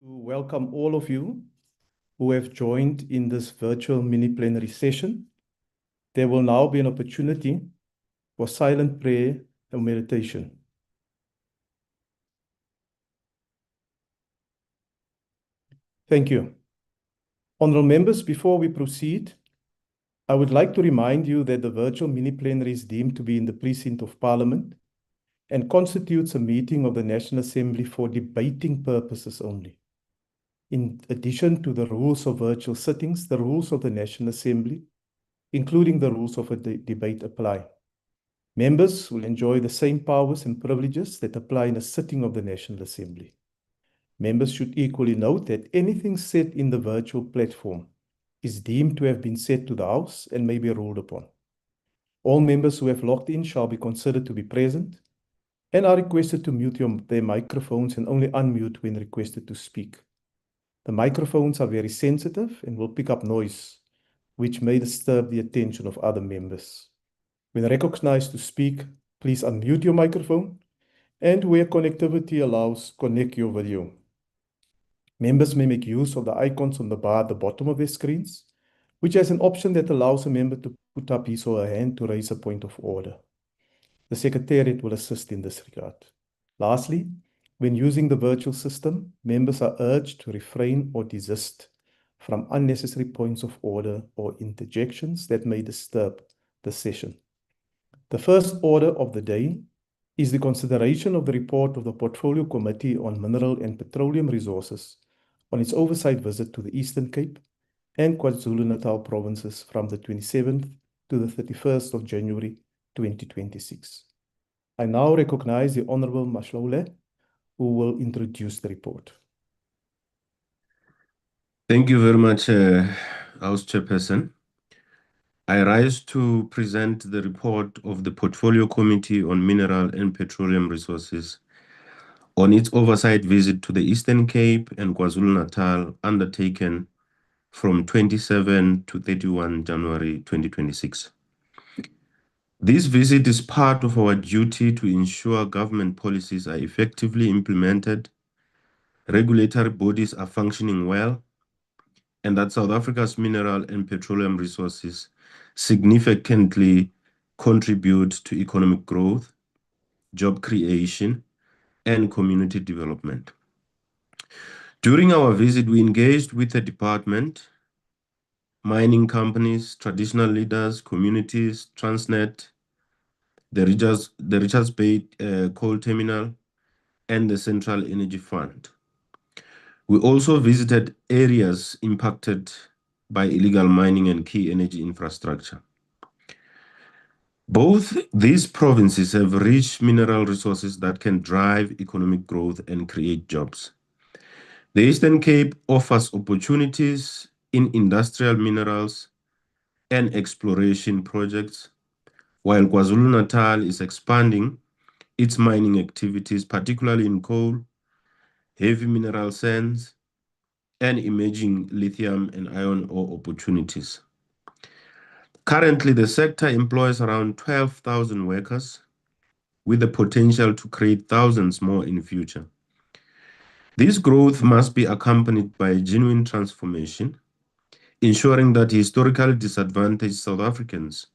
To welcome all of you who have joined in this virtual mini-plenary session. There will now be an opportunity for silent prayer and meditation. Thank you. Honourable members, before we proceed, I would like to remind you that the virtual mini-plenary is deemed to be in the precinct of Parliament and constitutes a meeting of the National Assembly for debating purposes only. In addition to the rules of virtual sittings, the rules of the National Assembly, including the rules of a debate, apply. Members will enjoy the same powers and privileges that apply in a sitting of the National Assembly. Members should equally note that anything said in the virtual platform is deemed to have been said to the House and may be ruled upon. All members who have logged in shall be considered to be present and are requested to mute their microphones and only unmute when requested to speak. The microphones are very sensitive and will pick up noise, which may disturb the attention of other members. When recognized to speak, please unmute your microphone, and where connectivity allows, connect your video. Members may make use of the icons on the bar at the bottom of their screens, which has an option that allows a member to put up his or her hand to raise a point of order. The Secretariat will assist in this regard. Lastly, when using the virtual system, members are urged to refrain or desist from unnecessary points of order or interjections that may disturb the session. The first order of the day is the consideration of the report of the Portfolio Committee on Mineral and Petroleum Resources on its oversight visit to the Eastern Cape and KwaZulu-Natal provinces from the 27th to the 31st of January 2026. I now recognize the Honourable Mashlaule, who will introduce the report. Thank you very much, House Chairperson. I rise to present the report of the Portfolio Committee on Mineral and Petroleum Resources on its oversight visit to the Eastern Cape and KwaZulu-Natal undertaken from 27 to 31 January 2026. This visit is part of our duty to ensure government policies are effectively implemented, regulatory bodies are functioning well, and that South Africa's mineral and petroleum resources significantly contribute to economic growth, job creation, and community development. During our visit, we engaged with the department, mining companies, traditional leaders, communities, Transnet, the Richards Bay Coal Terminal, and the Central Energy Fund. We also visited areas impacted by illegal mining and key energy infrastructure. Both these provinces have rich mineral resources that can drive economic growth and create jobs. The Eastern Cape offers opportunities in industrial minerals and exploration projects, while KwaZulu-Natal is expanding its mining activities, particularly in coal, heavy mineral sands, and emerging lithium and iron ore opportunities. Currently, the sector employs around 12,000 workers, with the potential to create thousands more in the future. This growth must be accompanied by genuine transformation, ensuring that historically disadvantaged South Africans,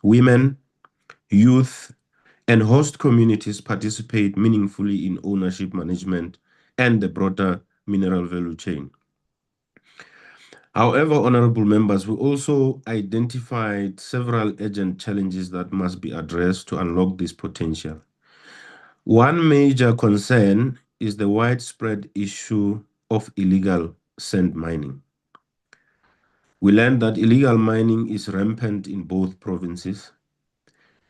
women, youth, and host communities participate meaningfully in ownership management and the broader mineral value chain. However, honorable members, we also identified several urgent challenges that must be addressed to unlock this potential. One major concern is the widespread issue of illegal sand mining. We learned that illegal mining is rampant in both provinces,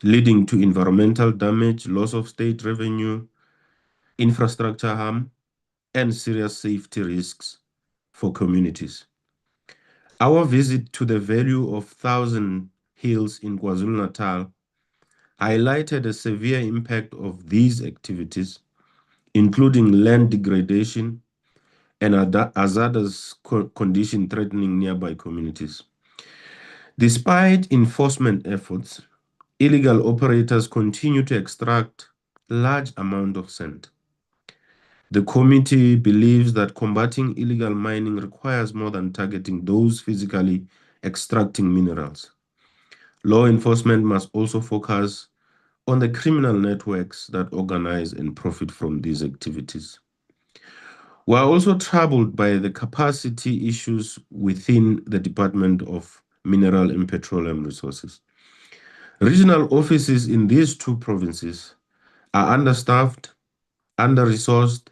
leading to environmental damage, loss of state revenue, infrastructure harm, and serious safety risks for communities. Our visit to the value of Thousand Hills in KwaZulu-Natal highlighted the severe impact of these activities, including land degradation and hazardous conditions threatening nearby communities. Despite enforcement efforts, illegal operators continue to extract large amounts of sand. The committee believes that combating illegal mining requires more than targeting those physically extracting minerals. Law enforcement must also focus on the criminal networks that organize and profit from these activities. We are also troubled by the capacity issues within the Department of Mineral and Petroleum Resources. Regional offices in these two provinces are understaffed, under-resourced,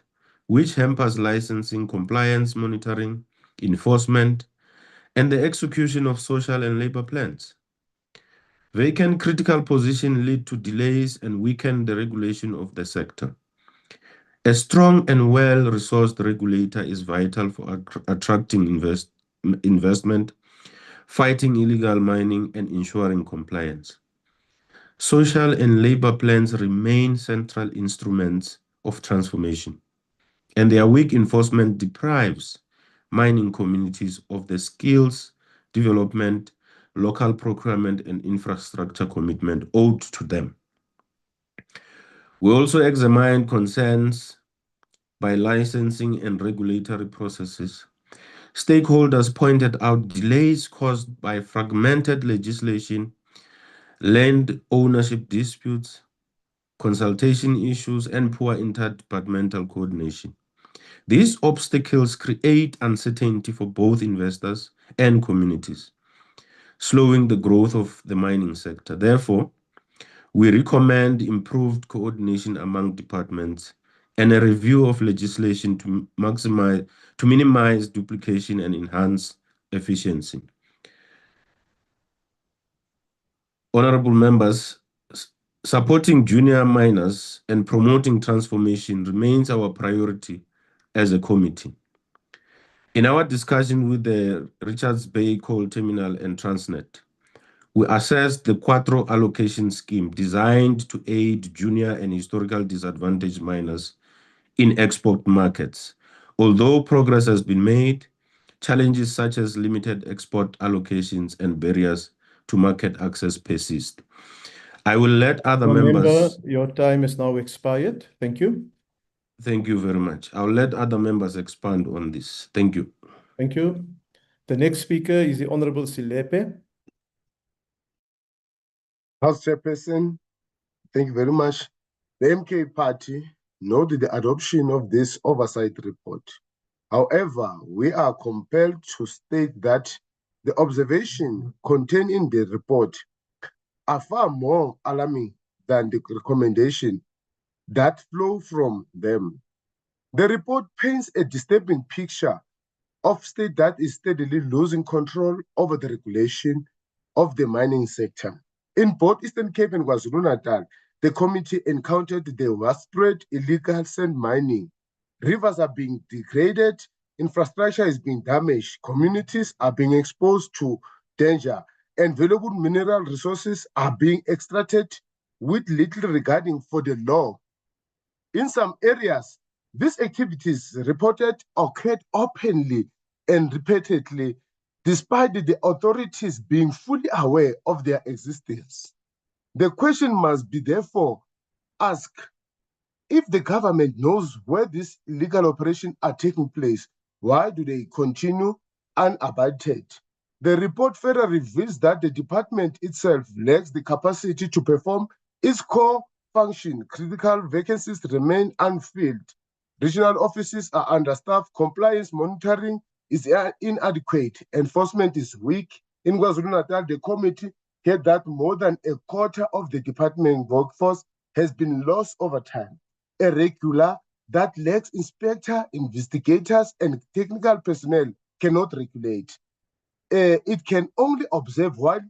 which hampers licensing, compliance monitoring, enforcement, and the execution of social and labor plans. Vacant critical positions lead to delays and weaken the regulation of the sector. A strong and well-resourced regulator is vital for attracting investment, fighting illegal mining, and ensuring compliance. Social and labor plans remain central instruments of transformation, and their weak enforcement deprives mining communities of the skills, development, local procurement, and infrastructure commitment owed to them. We also examine concerns by licensing and regulatory processes. Stakeholders pointed out delays caused by fragmented legislation, land ownership disputes, consultation issues, and poor interdepartmental coordination. These obstacles create uncertainty for both investors and communities, slowing the growth of the mining sector. Therefore, we recommend improved coordination among departments and a review of legislation to minimize duplication and enhance efficiency. Honorable members, supporting junior miners and promoting transformation remains our priority as a committee. In our discussion with the Richards Bay Coal Terminal and Transnet, we assessed the Quattro allocation scheme designed to aid junior and historical disadvantaged miners in export markets. Although progress has been made, challenges such as limited export allocations and barriers to market access persist. I will let other members... Your time is now expired. Thank you. Thank you very much. I'll let other members expand on this. Thank you. Thank you. The next speaker is the Honorable Silepe. House Chairperson, thank you very much. The MK Party noted the adoption of this oversight report. However, we are compelled to state that the observations contained in the report are far more alarming than the recommendation that flow from them. The report paints a disturbing picture of state that is steadily losing control over the regulation of the mining sector. In both Eastern Cape and KwaZulu-Natal, the committee encountered the widespread illegal sand mining. Rivers are being degraded, infrastructure is being damaged, communities are being exposed to danger, and valuable mineral resources are being extracted with little regarding for the law. In some areas, these activities reported occurred openly and repeatedly, despite the authorities being fully aware of their existence. The question must be therefore asked, if the government knows where these illegal operations are taking place, why do they continue unabated? The report further reveals that the department itself lacks the capacity to perform its core function. Critical vacancies remain unfilled. Regional offices are understaffed, compliance monitoring is inadequate, enforcement is weak. In KwaZulu-Natal, the committee heard that more than a quarter of the department workforce has been lost over time. Irregular that lacks inspector, investigators, and technical personnel cannot regulate. It can only observe while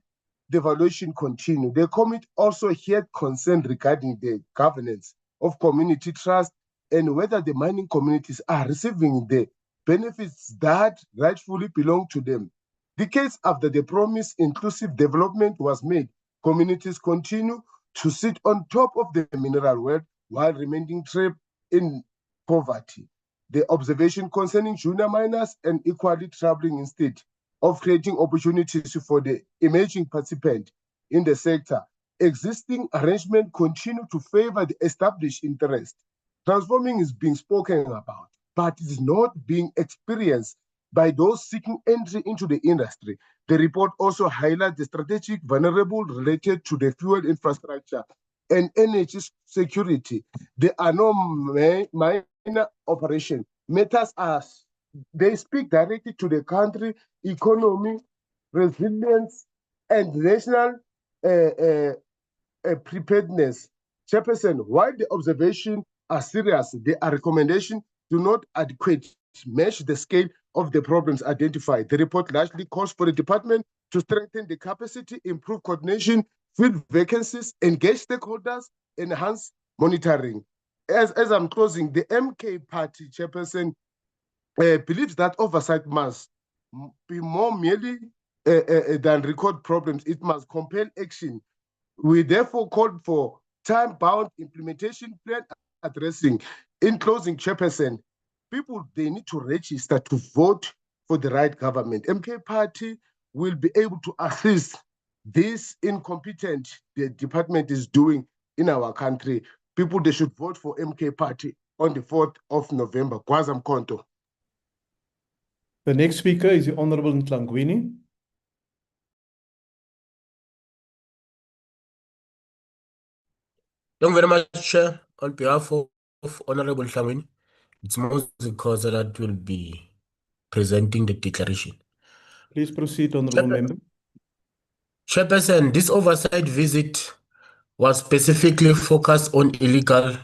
the evaluation continues. The committee also heard concern regarding the governance of community trust and whether the mining communities are receiving the benefits that rightfully belong to them. Decades after the promised inclusive development was made, communities continue to sit on top of the mineral wealth while remaining trapped in poverty. The observation concerning junior miners and equally troubling instead of creating opportunities for the emerging participant in the sector. Existing arrangements continue to favor the established interest. Transforming is being spoken about, but it is not being experienced by those seeking entry into the industry. The report also highlights the strategic vulnerable related to the fuel infrastructure and energy security. There are no minor operation. Matters as they speak directly to the country, economy, resilience, and national preparedness. Chairperson, while the observations are serious, the recommendation do not adequately match the scale of the problems identified. The report largely calls for the department to strengthen the capacity, improve coordination, fill vacancies, engage stakeholders, enhance monitoring. As I'm closing, the MK Party chairperson believes that oversight must be more merely than record problems. It must compel action. We therefore called for time-bound implementation plan addressing. In closing, chairperson, people, they need to register to vote for the right government. MK Party will be able to assist this incompetent the department is doing in our country. People, they should vote for MK Party on the 4th of November. Kwazam Konto. The next speaker is the Honorable Ntlangwini. Thank you very much, Chair. On behalf of Honorable Hlangwini, it's Moses Khoza that will be presenting the declaration. Please proceed, Honorable Member. Chairperson, this oversight visit was specifically focused on illegal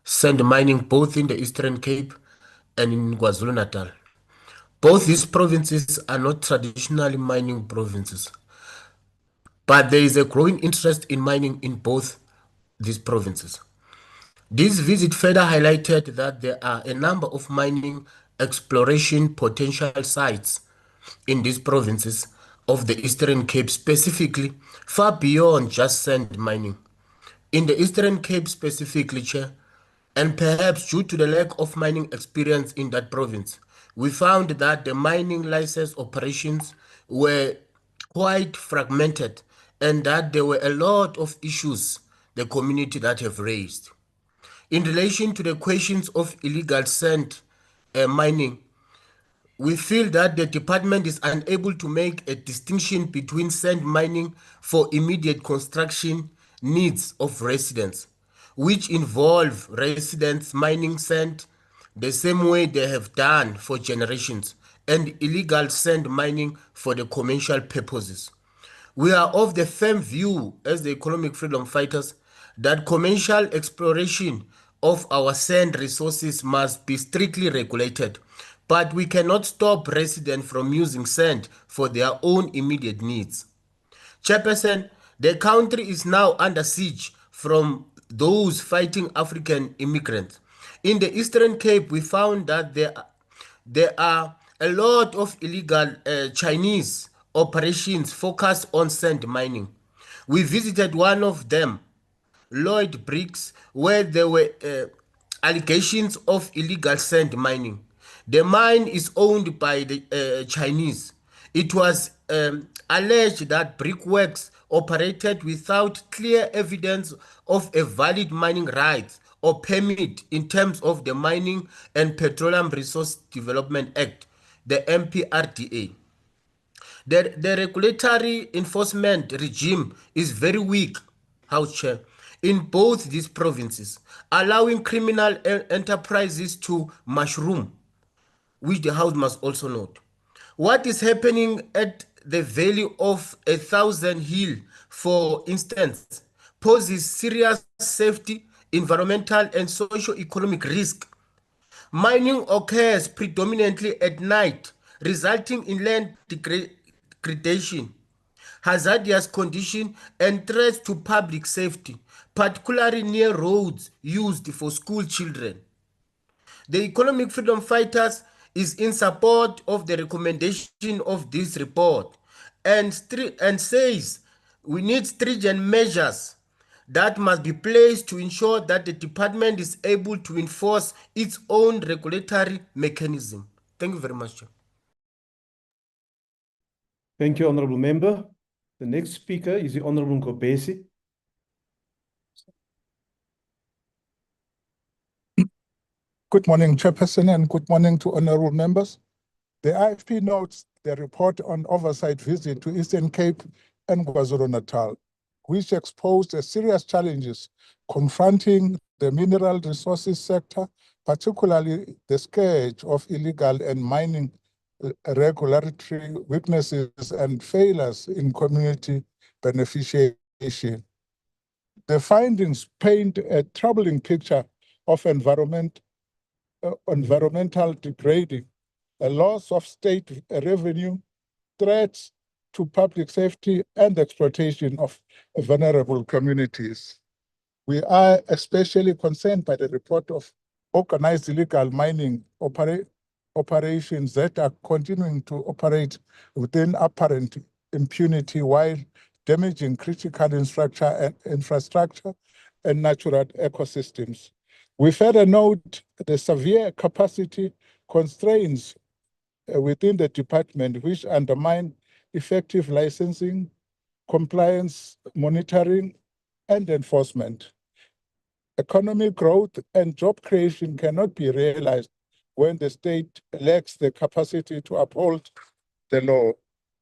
sand mining both in the Eastern Cape and in KwaZulu-Natal. Both these provinces are not traditionally mining provinces, but there is a growing interest in mining in both these provinces. This visit further highlighted that there are a number of mining exploration potential sites in these provinces of the Eastern Cape, specifically far beyond just sand mining. In the Eastern Cape specifically, Chair, and perhaps due to the lack of mining experience in that province, we found that the mining license operations were quite fragmented and that there were a lot of issues the community that have raised. In relation to the questions of illegal sand mining, we feel that the department is unable to make a distinction between sand mining for immediate construction needs of residents, which involve residents mining sand the same way they have done for generations, and illegal sand mining for the commercial purposes. We are of the firm view as the economic freedom fighters that commercial exploration of our sand resources must be strictly regulated, but we cannot stop residents from using sand for their own immediate needs. Chairperson, the country is now under siege from those fighting African immigrants. In the Eastern Cape, we found that there are a lot of illegal Chinese operations focused on sand mining. We visited one of them, Lloyd Bricks, where there were allegations of illegal sand mining. The mine is owned by the Chinese. It was alleged that Brickworks operated without clear evidence of a valid mining right or permit in terms of the Mining and Petroleum Resource Development Act, the MPRDA. The regulatory enforcement regime is very weak, House Chair, in both these provinces, allowing criminal enterprises to mushroom, which the House must also note. What is happening at the Valley of 1,000 Hill, for instance, poses serious safety, environmental, and socio-economic risk. Mining occurs predominantly at night, resulting in land degradation, hazardous condition, and threats to public safety, particularly near roads used for school children. The Economic Freedom Fighters is in support of the recommendation of this report and says we need stringent measures that must be placed to ensure that the department is able to enforce its own regulatory mechanism. Thank you very much, Chair. Thank you, Honorable Member. The next speaker is the Honorable Ngobesi. Good morning, Chairperson, and good morning to honorable members. The IFP notes the report on oversight visit to Eastern Cape and KwaZulu-Natal, which exposed the serious challenges confronting the mineral resources sector, particularly the scourge of illegal and mining regulatory weaknesses and failures in community beneficiation. The findings paint a troubling picture of environmental degrading, a loss of state revenue, threats to public safety, and exploitation of vulnerable communities. We are especially concerned by the report of organized illegal mining operations that are continuing to operate within apparent impunity while damaging critical infrastructure and natural ecosystems. We further note the severe capacity constraints within the department which undermine effective licensing, compliance, monitoring, and enforcement. Economic growth and job creation cannot be realized when the state lacks the capacity to uphold the law.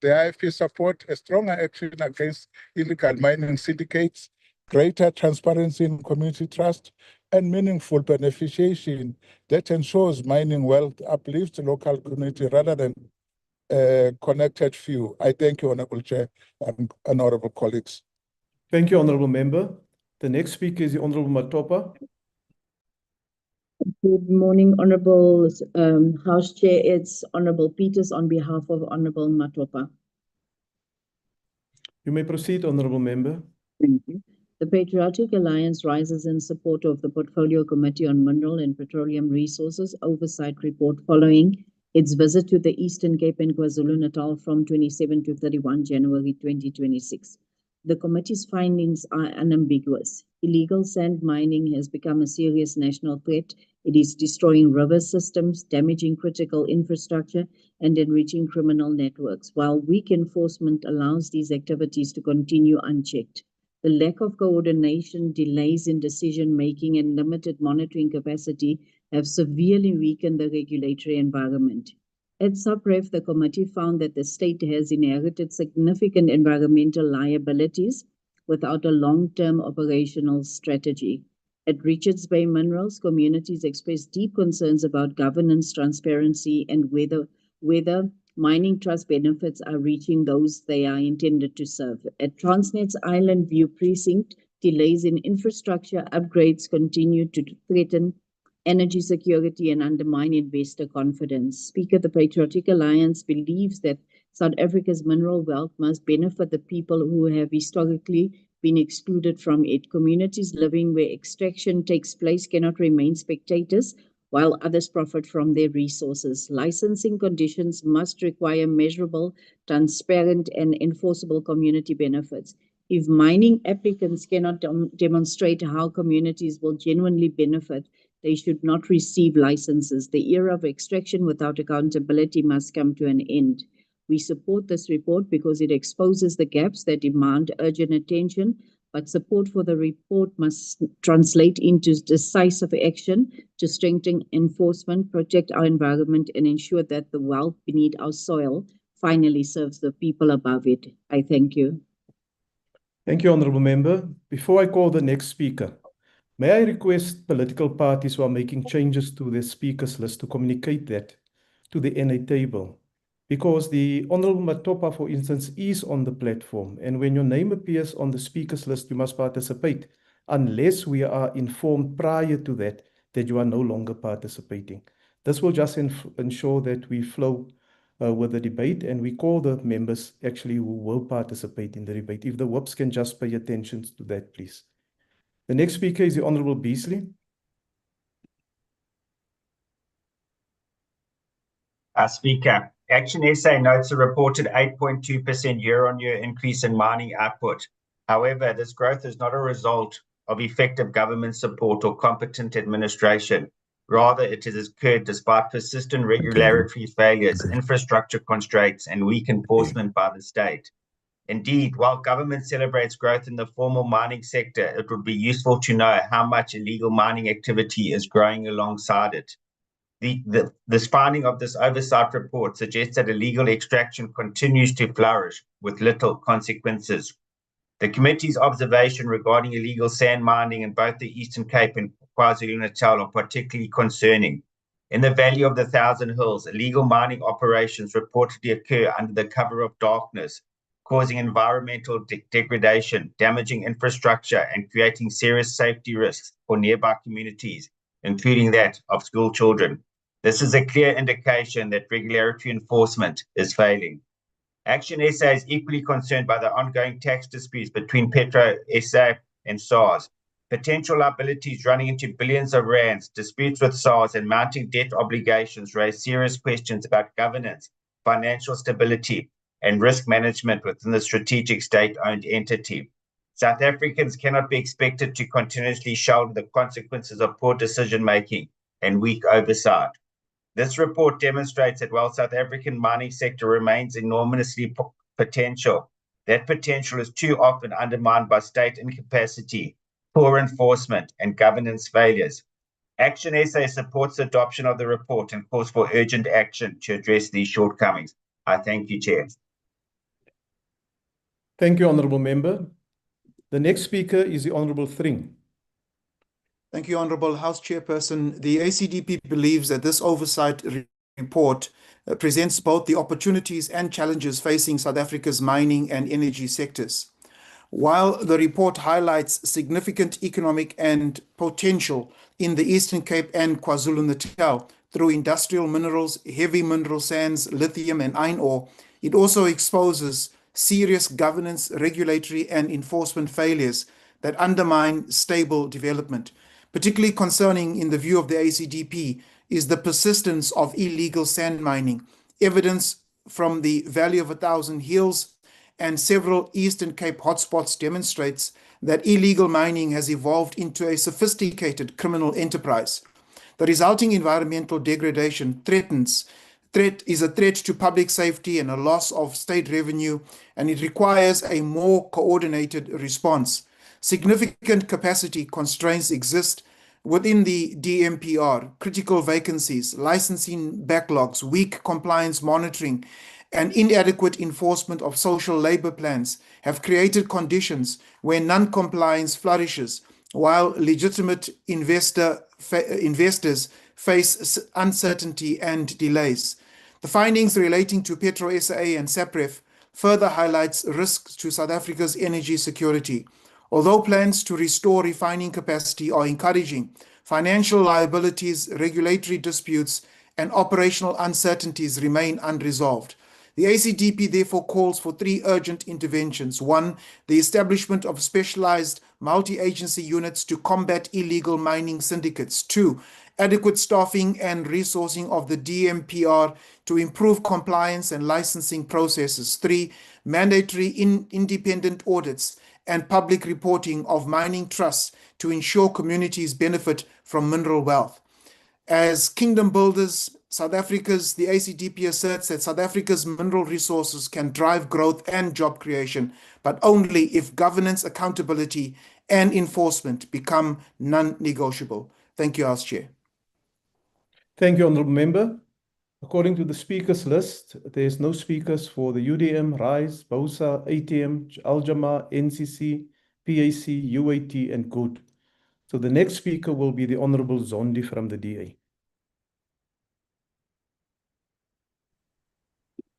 The IFP support a stronger action against illegal mining syndicates, greater transparency in community trust, and meaningful beneficiation that ensures mining wealth uplifts the local community rather than connected few. I thank you, Honorable Chair and honorable colleagues. Thank you, Honorable Member. The next speaker is the Honorable Matopa. Good morning, Honorable House Chair. It's Honorable Peters on behalf of Honorable Matopa. You may proceed, Honorable Member. Thank you. The Patriotic Alliance rises in support of the Portfolio Committee on Mineral and Petroleum Resources Oversight Report following its visit to the Eastern Cape and KwaZulu-Natal from 27 to 31 January 2026. The committee's findings are unambiguous. Illegal sand mining has become a serious national threat. It is destroying river systems, damaging critical infrastructure, and enriching criminal networks, while weak enforcement allows these activities to continue unchecked. The lack of coordination, delays in decision-making, and limited monitoring capacity have severely weakened the regulatory environment. At SUPREF, the committee found that the state has inherited significant environmental liabilities without a long-term operational strategy. At Richards Bay Minerals, communities expressed deep concerns about governance, transparency, and whether mining trust benefits are reaching those they are intended to serve. At Transnet's Island View Precinct, delays in infrastructure upgrades continue to threaten energy security and undermine investor confidence. Speaker, the Patriotic Alliance believes that South Africa's mineral wealth must benefit the people who have historically been excluded from it. Communities living where extraction takes place cannot remain spectators while others profit from their resources. Licensing conditions must require measurable, transparent, and enforceable community benefits. If mining applicants cannot demonstrate how communities will genuinely benefit, they should not receive licenses. The era of extraction without accountability must come to an end. We support this report because it exposes the gaps that demand urgent attention, but support for the report must translate into decisive action to strengthen enforcement, protect our environment, and ensure that the wealth beneath our soil finally serves the people above it. I thank you. Thank you, Honorable Member. Before I call the next speaker, may I request political parties who are making changes to their speakers list to communicate that to the NA table? Because the Honorable Matopa, for instance, is on the platform, and when your name appears on the speakers list, you must participate, unless we are informed prior to that you are no longer participating. This will just ensure that we flow with the debate, and we call the members actually who will participate in the debate. If the whips can just pay attention to that, please. The next speaker is the Honorable Beasley. Speaker, Action SA notes a reported 8.2% year-on-year increase in mining output. However, this growth is not a result of effective government support or competent administration. Rather, it has occurred despite persistent regulatory failures, infrastructure constraints, and weak enforcement by the state. Indeed, while government celebrates growth in the formal mining sector, it would be useful to know how much illegal mining activity is growing alongside it. This finding of this oversight report suggests that illegal extraction continues to flourish with little consequences. The committee's observation regarding illegal sand mining in both the Eastern Cape and KwaZulu-Natal are particularly concerning. In the Valley of the Thousand Hills, illegal mining operations reportedly occur under the cover of darkness, causing environmental degradation, damaging infrastructure, and creating serious safety risks for nearby communities, including that of school children. This is a clear indication that regulatory enforcement is failing. Action SA is equally concerned by the ongoing tax disputes between Petro SA and SARS. Potential liabilities running into billions of rands, disputes with SARS, and mounting debt obligations raise serious questions about governance, financial stability, and risk management within the strategic state-owned entity. South Africans cannot be expected to continuously shoulder the consequences of poor decision-making and weak oversight. This report demonstrates that while South African mining sector remains enormously potential, that potential is too often undermined by state incapacity, poor enforcement, and governance failures. Action SA supports the adoption of the report and calls for urgent action to address these shortcomings. I thank you, Chair. Thank you, Honourable Member. The next speaker is the Honourable Thring. Thank you, Honourable House Chairperson. The ACDP believes that this oversight report presents both the opportunities and challenges facing South Africa's mining and energy sectors. While the report highlights significant economic and potential in the Eastern Cape and KwaZulu-Natal through industrial minerals, heavy mineral sands, lithium and iron ore, it also exposes serious governance, regulatory and enforcement failures that undermine stable development. Particularly concerning in the view of the ACDP is the persistence of illegal sand mining. Evidence from the Valley of a Thousand Hills and several Eastern Cape hotspots demonstrates that illegal mining has evolved into a sophisticated criminal enterprise. The resulting environmental degradation is a threat to public safety and a loss of state revenue, and it requires a more coordinated response. Significant capacity constraints exist within the DMPR. Critical vacancies, licensing backlogs, weak compliance monitoring, and inadequate enforcement of social labor plans have created conditions where non-compliance flourishes, while legitimate investors face uncertainty and delays. The findings relating to Petro SA and SAPREF further highlights risks to South Africa's energy security. Although plans to restore refining capacity are encouraging, financial liabilities, regulatory disputes, and operational uncertainties remain unresolved. The ACDP therefore calls for 3 urgent interventions. 1, the establishment of specialized multi-agency units to combat illegal mining syndicates. 2, adequate staffing and resourcing of the DMPR to improve compliance and licensing processes. 3, mandatory independent audits and public reporting of mining trusts to ensure communities benefit from mineral wealth. As kingdom builders, the ACDP asserts that South Africa's mineral resources can drive growth and job creation, but only if governance, accountability, and enforcement become non-negotiable. Thank you, House Chair. Thank you, Honourable Member. According to the speakers list, there is no speakers for the UDM, RISE, BOSA, ATM, Aljama, NCC, PAC, UAT, and GOOD. So the next speaker will be the Honourable Zondi from the DA.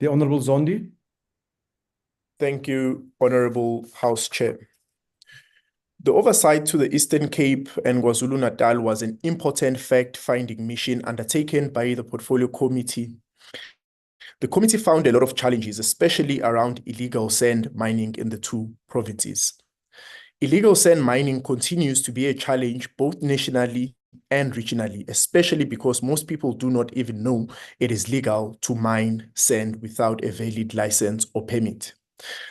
The Honourable Zondi. Thank you, Honourable House Chair. The oversight to the Eastern Cape and KwaZulu-Natal was an important fact-finding mission undertaken by the Portfolio Committee. The committee found a lot of challenges, especially around illegal sand mining in the 2 provinces. Illegal sand mining continues to be a challenge both nationally and regionally, especially because most people do not even know it is legal to mine sand without a valid license or permit.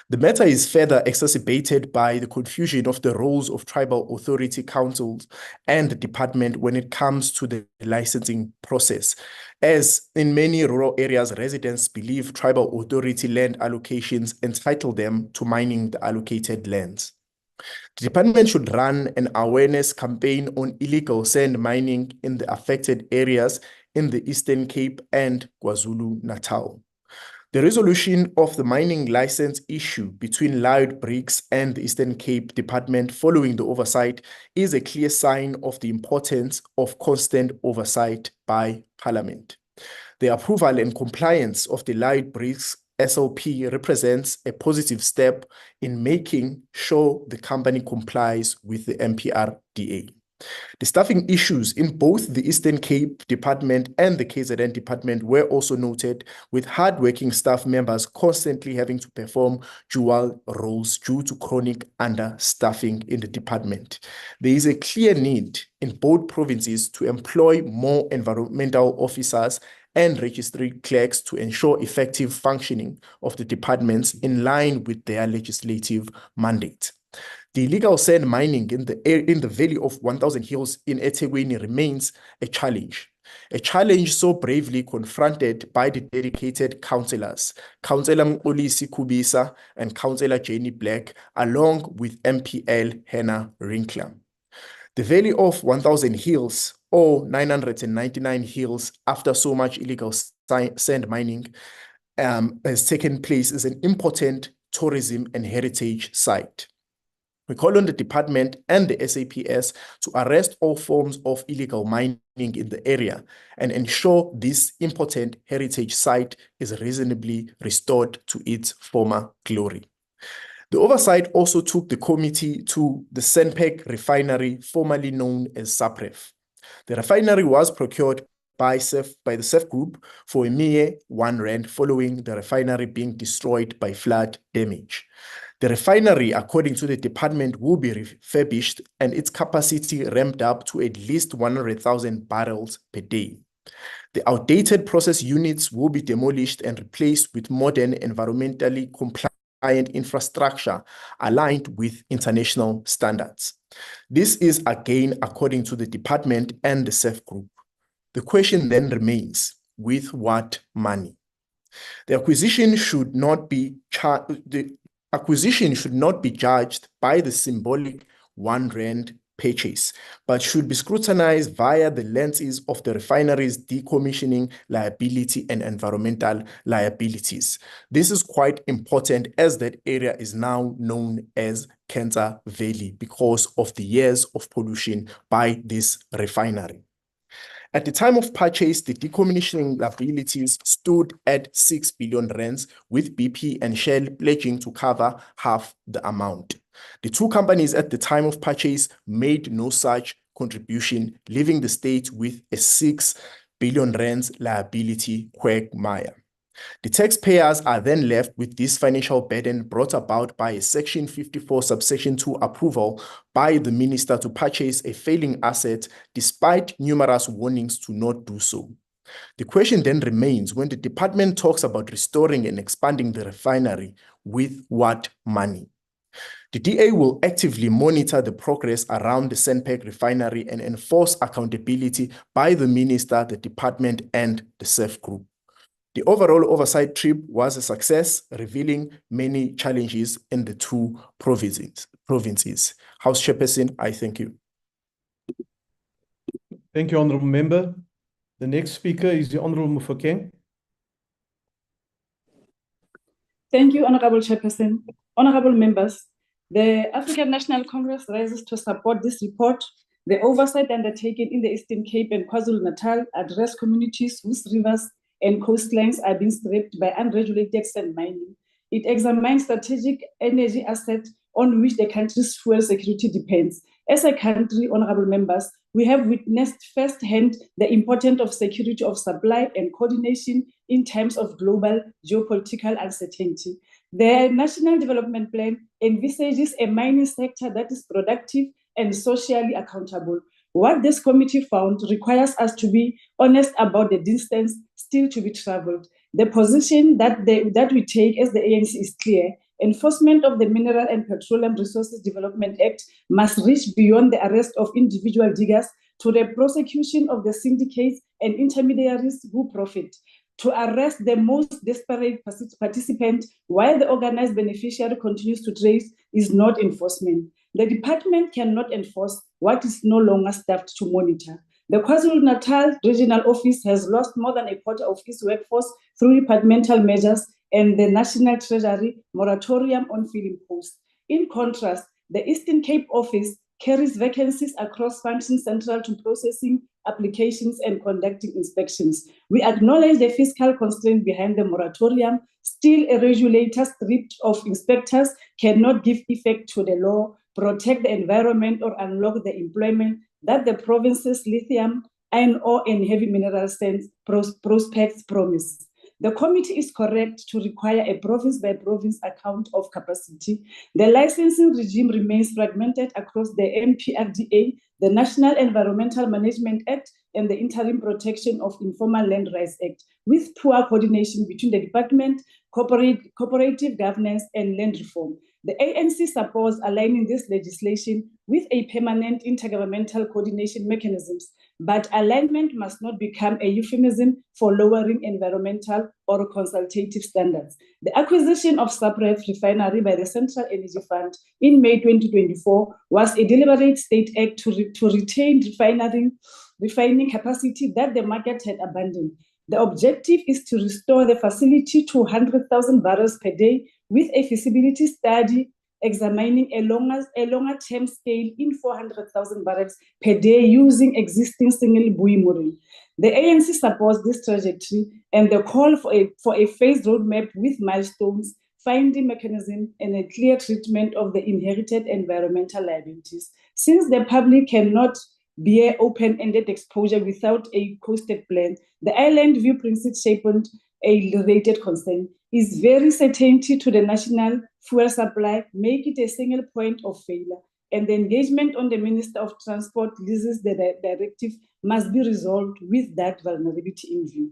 The matter is further exacerbated by the confusion of the roles of tribal authority councils and the department when it comes to the licensing process, as in many rural areas, residents believe tribal authority land allocations entitle them to mining the allocated lands. The department should run an awareness campaign on illegal sand mining in the affected areas in the Eastern Cape and KwaZulu-Natal. The resolution of the mining license issue between Lloyd Briggs and the Eastern Cape Department following the oversight is a clear sign of the importance of constant oversight by Parliament. The approval and compliance of the Lloyd Briggs SLP represents a positive step in making sure the company complies with the MPRDA. The staffing issues in both the Eastern Cape Department and the KZN Department were also noted, with hardworking staff members constantly having to perform dual roles due to chronic understaffing in the department. There is a clear need in both provinces to employ more environmental officers and registry clerks to ensure effective functioning of the departments in line with their legislative mandate. The illegal sand mining in the Valley of 1,000 Hills in eThekwini remains a challenge so bravely confronted by the dedicated councillors, Councillor Mkolisi Kubisa and Councillor Jenny Black, along with MPL Hannah Rinkler. The Valley of 1,000 Hills, or 999 hills, after so much illegal sand mining has taken place, is an important tourism and heritage site. We call on the department and the SAPS to arrest all forms of illegal mining in the area and ensure this important heritage site is reasonably restored to its former glory. The oversight also took the committee to the Senpec refinery, formerly known as SAPREF. The refinery was procured by the CEF Group for a mere R1 following the refinery being destroyed by flood damage. The refinery, according to the department, will be refurbished and its capacity ramped up to at least 100,000 barrels per day. The outdated process units will be demolished and replaced with modern, environmentally compliant infrastructure aligned with international standards. This is again according to the department and the CEF Group. The question then remains, with what money? The acquisition should not be judged by the symbolic R1 purchase, but should be scrutinized via the lenses of the refinery's decommissioning liability and environmental liabilities. This is quite important as that area is now known as Cancer Valley because of the years of pollution by this refinery. At the time of purchase, the decommissioning liabilities stood at 6 billion rands, with BP and Shell pledging to cover half the amount. The two companies at the time of purchase made no such contribution, leaving the state with a 6 billion rands liability quagmire. The taxpayers are then left with this financial burden brought about by a Section 54 subsection 2 approval by the minister to purchase a failing asset despite numerous warnings to not do so. The question then remains, when the department talks about restoring and expanding the refinery, with what money? The DA will actively monitor the progress around the Senpec refinery and enforce accountability by the minister, the department, and the CEF Group. The overall oversight trip was a success, revealing many challenges in the two provinces. House Chairperson, I thank you. Thank you, Honourable Member. The next speaker is the Honourable Mufokeng. Thank you, Honourable Chairperson. Honourable members, the African National Congress rises to support this report. The oversight undertaken in the Eastern Cape and KwaZulu-Natal address communities whose rivers and coastlines are being stripped by unregulated sand mining. It examines strategic energy assets on which the country's fuel security depends. As a country, honourable members, we have witnessed firsthand the importance of security of supply and coordination in times of global geopolitical uncertainty. The National Development Plan envisages a mining sector that is productive and socially accountable. What this committee found requires us to be honest about the distance still to be traveled. The position that we take as the ANC is clear. Enforcement of the Mineral and Petroleum Resources Development Act must reach beyond the arrest of individual diggers to the prosecution of the syndicates and intermediaries who profit, to arrest the most desperate participant while the organized beneficiary continues to trace is not enforcement. The department cannot enforce what is no longer staffed to monitor. The KwaZulu-Natal Regional Office has lost more than a quarter of its workforce through departmental measures and the National Treasury moratorium on filling posts. In contrast, the Eastern Cape Office carries vacancies across functions central to processing applications and conducting inspections. We acknowledge the fiscal constraint behind the moratorium. Still, a regulator stripped of inspectors cannot give effect to the law, protect the environment, or unlock the employment that the province's lithium, iron ore, and heavy mineral sands prospects promise. The committee is correct to require a province-by-province account of capacity. The licensing regime remains fragmented across the MPRDA, the National Environmental Management Act, and the Interim Protection of Informal Land Rights Act, with poor coordination between the department, cooperative governance, and land reform. The ANC supports aligning this legislation with a permanent intergovernmental coordination mechanisms, but alignment must not become a euphemism for lowering environmental or consultative standards. The acquisition of Sapref Refinery by the Central Energy Fund in May 2024 was a deliberate state act to retain refining capacity that the market had abandoned. The objective is to restore the facility to 100,000 barrels per day with a feasibility study examining a longer-term scale in 400,000 barrels per day using existing single buoy mooring. The ANC supports this trajectory and the call for a phased roadmap with milestones, finding mechanism, and a clear treatment of the inherited environmental liabilities. Since the public cannot bear open-ended exposure without a costed plan, the island view principle shaped a related concern is very certainty to the national fuel supply, make it a single point of failure, and the engagement on the Minister of Transport leases the directive must be resolved with that vulnerability in view.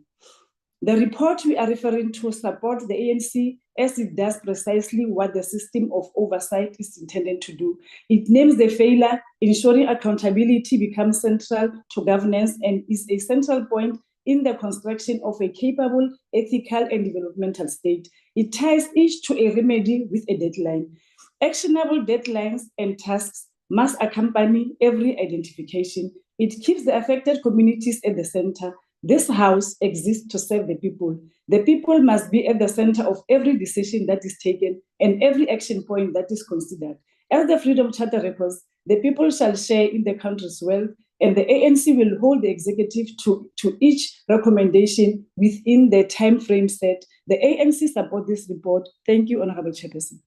The report we are referring to supports the ANC as it does precisely what the system of oversight is intended to do. It names the failure, ensuring accountability becomes central to governance and is a central point in the construction of a capable, ethical, and developmental state. It ties each to a remedy with a deadline. Actionable deadlines and tasks must accompany every identification. It keeps the affected communities at the center. This house exists to serve the people. The people must be at the center of every decision that is taken and every action point that is considered. As the Freedom Charter records, the people shall share in the country's wealth, and the ANC will hold the executive to each recommendation within the time frame set. The ANC supports this report. Thank you, Honorable Chairperson.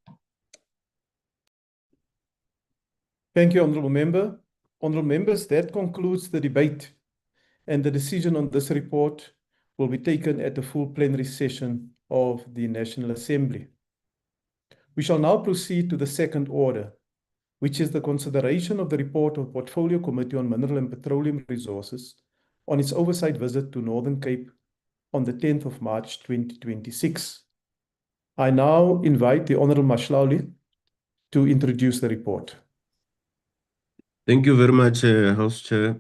Thank you, Honorable Member. Honorable Members, that concludes the debate, and the decision on this report will be taken at the full plenary session of the National Assembly. We shall now proceed to the second order, which is the consideration of the report of Portfolio Committee on Mineral and Petroleum Resources on its oversight visit to Northern Cape on the 10th of March 2026. I now invite the Honorable Mashlauli to introduce the report. Thank you very much, House Chair.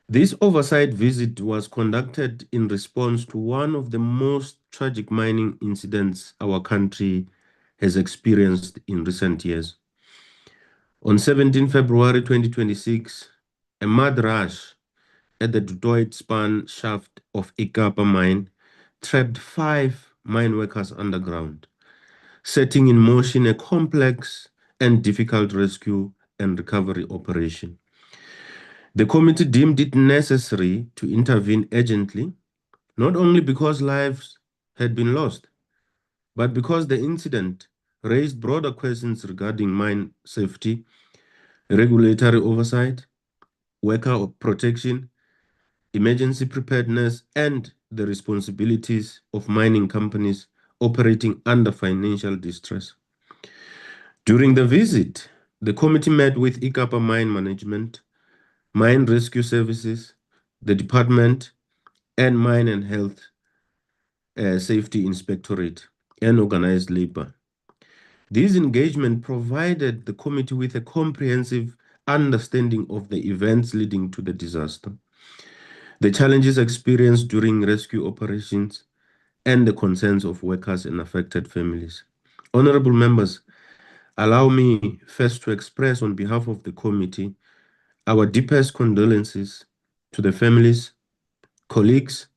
This oversight visit was conducted in response to one of the most tragic mining incidents our country has experienced in recent years. On 17 February 2026, a mud rush at the Dutoit span shaft of Ikapa mine trapped 5 mine workers underground, setting in motion a complex and difficult rescue and recovery operation. The committee deemed it necessary to intervene urgently, not only because lives had been lost, but because the incident raised broader questions regarding mine safety, regulatory oversight, worker protection, emergency preparedness, and the responsibilities of mining companies operating under financial distress. During the visit, the committee met with Ikapa Mine Management, Mine Rescue Services, the Department, and Mine and Health Safety Inspectorate, and organized labor. This engagement provided the committee with a comprehensive understanding of the events leading to the disaster, the challenges experienced during rescue operations, and the concerns of workers and affected families. Honorable members, allow me first to express on behalf of the committee our deepest condolences to the families, colleagues,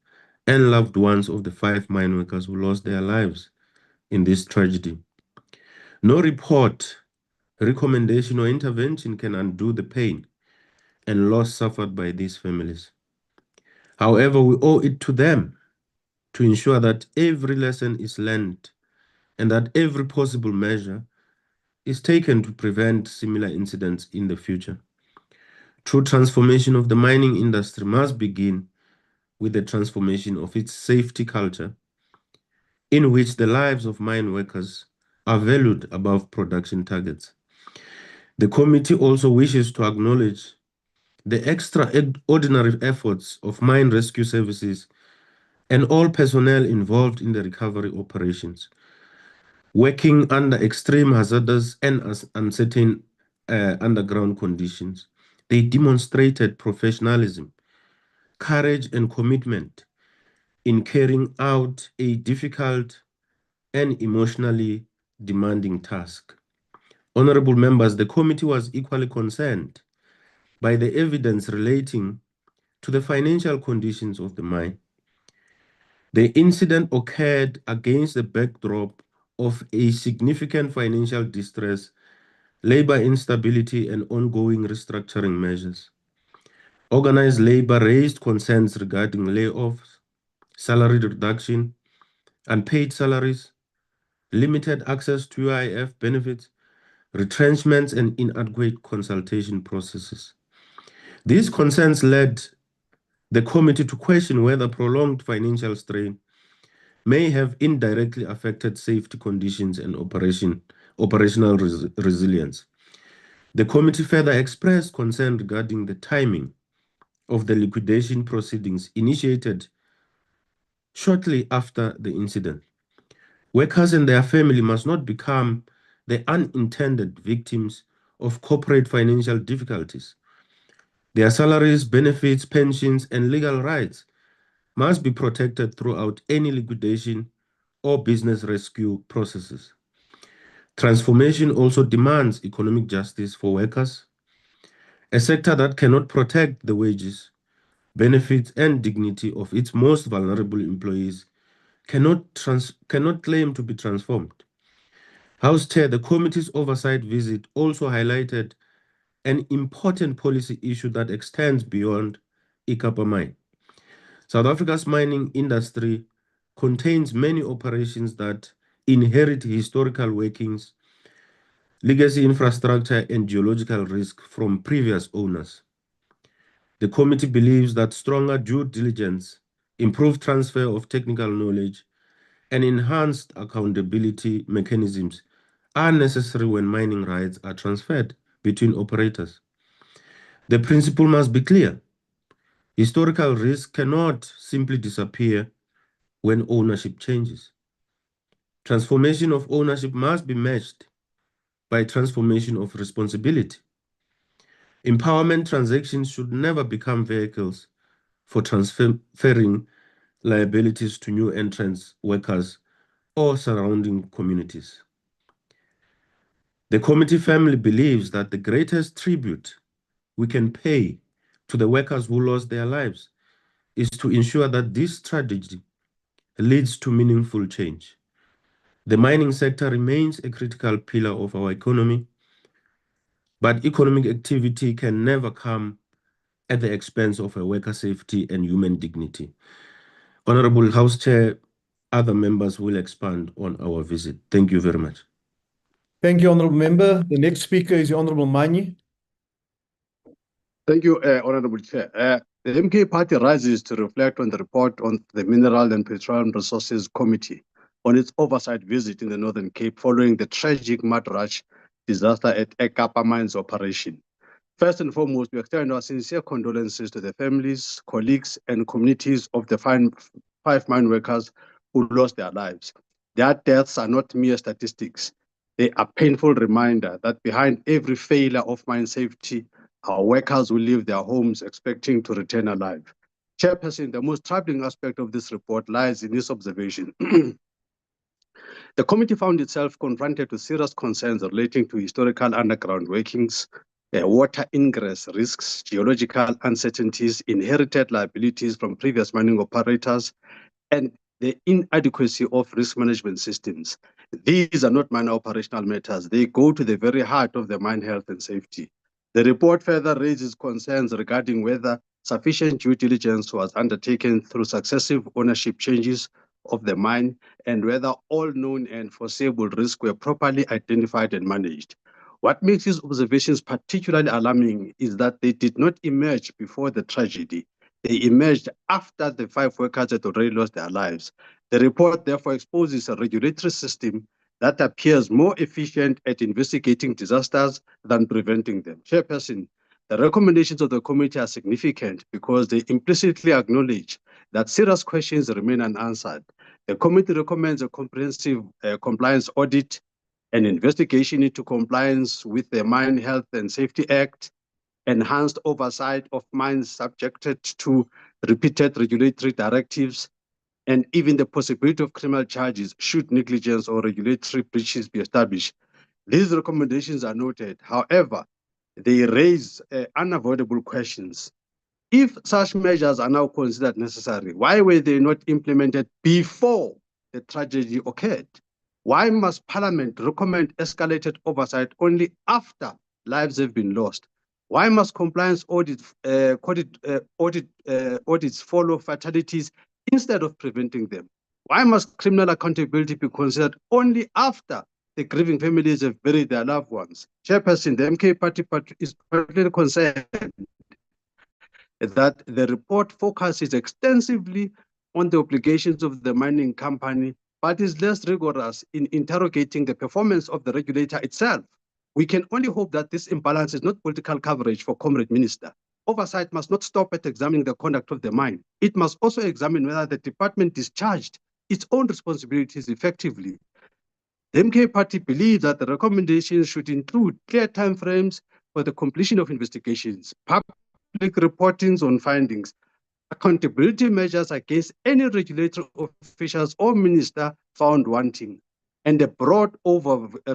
and loved ones of the 5 mine workers who lost their lives in this tragedy. No report, recommendation, or intervention can undo the pain and loss suffered by these families. However, we owe it to them to ensure that every lesson is learned and that every possible measure is taken to prevent similar incidents in the future. True transformation of the mining industry must begin with the transformation of its safety culture, in which the lives of mine workers are valued above production targets. The committee also wishes to acknowledge the extraordinary efforts of mine rescue services and all personnel involved in the recovery operations, working under extreme hazardous and uncertain underground conditions. They demonstrated professionalism, courage, and commitment in carrying out a difficult and emotionally demanding task. Honorable members, the committee was equally concerned by the evidence relating to the financial conditions of the mine. The incident occurred against the backdrop of a significant financial distress, labor instability, and ongoing restructuring measures. Organized labor raised concerns regarding layoffs, salary reduction, unpaid salaries, limited access to UIF benefits, retrenchments, and inadequate consultation processes. These concerns led the committee to question whether prolonged financial strain may have indirectly affected safety conditions and operational resilience. The committee further expressed concern regarding the timing of the liquidation proceedings initiated shortly after the incident. Workers and their family must not become the unintended victims of corporate financial difficulties. Their salaries, benefits, pensions, and legal rights must be protected throughout any liquidation or business rescue processes. Transformation also demands economic justice for workers. A sector that cannot protect the wages, benefits, and dignity of its most vulnerable employees cannot claim to be transformed. House Chair, the committee's oversight visit also highlighted an important policy issue that extends beyond Ikapa mine. South Africa's mining industry contains many operations that inherit historical workings, legacy infrastructure, and geological risk from previous owners. The committee believes that stronger due diligence, improved transfer of technical knowledge, and enhanced accountability mechanisms are necessary when mining rights are transferred between operators. The principle must be clear. Historical risk cannot simply disappear when ownership changes. Transformation of ownership must be matched by transformation of responsibility. Empowerment transactions should never become vehicles for transferring liabilities to new entrants, workers, or surrounding communities. The committee firmly believes that the greatest tribute we can pay to the workers who lost their lives is to ensure that this tragedy leads to meaningful change. The mining sector remains a critical pillar of our economy, but economic activity can never come at the expense of a worker safety and human dignity. Honorable House Chair, other members will expand on our visit. Thank you very much. Thank you, Honorable Member. The next speaker is the Honorable Manyi. Thank you, Honorable Chair. The MK Party rises to reflect on the report on the Mineral and Petroleum Resources Committee on its oversight visit in the Northern Cape following the tragic mud rush disaster at Ekapa Mines operation. First and foremost, we extend our sincere condolences to the families, colleagues, and communities of the 5 mine workers who lost their lives. Their deaths are not mere statistics. They are a painful reminder that behind every failure of mine safety, our workers will leave their homes expecting to return alive. Chairperson, the most troubling aspect of this report lies in this observation. The committee found itself confronted with serious concerns relating to historical underground workings, water ingress risks, geological uncertainties, inherited liabilities from previous mining operators, and the inadequacy of risk management systems. These are not minor operational matters. They go to the very heart of the mine health and safety. The report further raises concerns regarding whether sufficient due diligence was undertaken through successive ownership changes of the mine and whether all known and foreseeable risks were properly identified and managed. What makes these observations particularly alarming is that they did not emerge before the tragedy. They emerged after the 5 workers had already lost their lives. The report therefore exposes a regulatory system that appears more efficient at investigating disasters than preventing them. Chairperson, the recommendations of the committee are significant because they implicitly acknowledge that serious questions remain unanswered. The committee recommends a comprehensive compliance audit, an investigation into compliance with the Mine Health and Safety Act, enhanced oversight of mines subjected to repeated regulatory directives, and even the possibility of criminal charges should negligence or regulatory breaches be established. These recommendations are noted. However, they raise unavoidable questions. If such measures are now considered necessary, why were they not implemented before the tragedy occurred? Why must Parliament recommend escalated oversight only after lives have been lost? Why must compliance audits follow fatalities instead of preventing them? Why must criminal accountability be considered only after the grieving families have buried their loved ones? Chairperson, the MK Party is particularly concerned that the report focuses extensively on the obligations of the mining company, but is less rigorous in interrogating the performance of the regulator itself. We can only hope that this imbalance is not political coverage for Comrade Minister. Oversight must not stop at examining the conduct of the mine. It must also examine whether the department discharged its own responsibilities effectively. The MK Party believes that the recommendations should include clear timeframes for the completion of investigations, public reportings on findings, accountability measures against any regulatory officials or minister found wanting, and a broad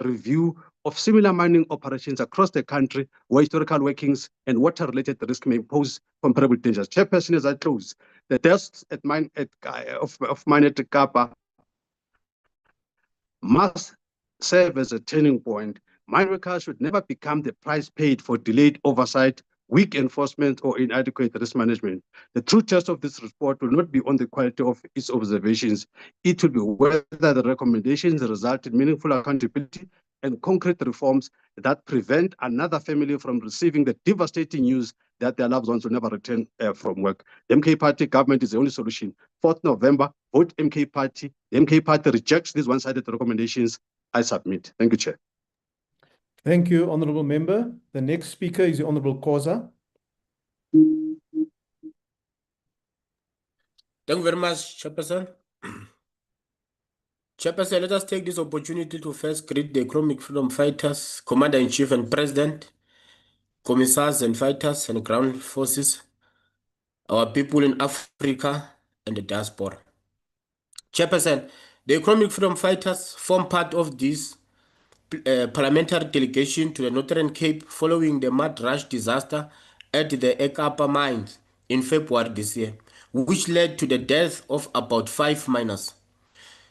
review of similar mining operations across the country where historical workings and water-related risk may pose comparable dangers. Chairperson, as I close, the deaths of mine at Kapa must serve as a turning point. Mine workers should never become the price paid for delayed oversight, weak enforcement, or inadequate risk management. The true test of this report will not be on the quality of its observations. It will be whether the recommendations result in meaningful accountability and concrete reforms that prevent another family from receiving the devastating news that their loved ones will never return from work. The MK Party government is the only solution. 4th November, vote MK Party. The MK Party rejects these one-sided recommendations. I submit. Thank you, Chair. Thank you, Honourable Member. The next speaker is the Honourable Khoza. Thank you very much, Chairperson. Chairperson, let us take this opportunity to first greet the Economic Freedom Fighters, Commander-in-Chief and President, Commissars and Fighters and Ground Forces, our people in Africa and the diaspora. Chairperson, the Economic Freedom Fighters form part of this parliamentary delegation to the Northern Cape following the mud rush disaster at the Ekapa mines in February this year, which led to the death of about 5 miners.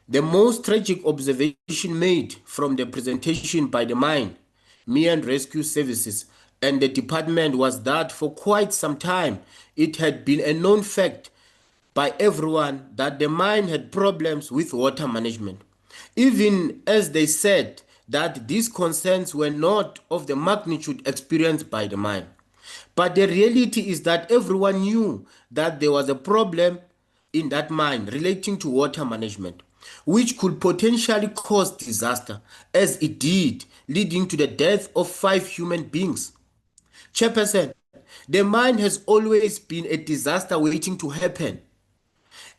The most tragic observation made from the presentation by the mine, and Rescue Services, and the department was that for quite some time it had been a known fact by everyone that the mine had problems with water management, even as they said that these concerns were not of the magnitude experienced by the mine. But the reality is that everyone knew that there was a problem in that mine relating to water management, which could potentially cause disaster, as it did, leading to the death of 5 human beings. Chairperson, the mine has always been a disaster waiting to happen.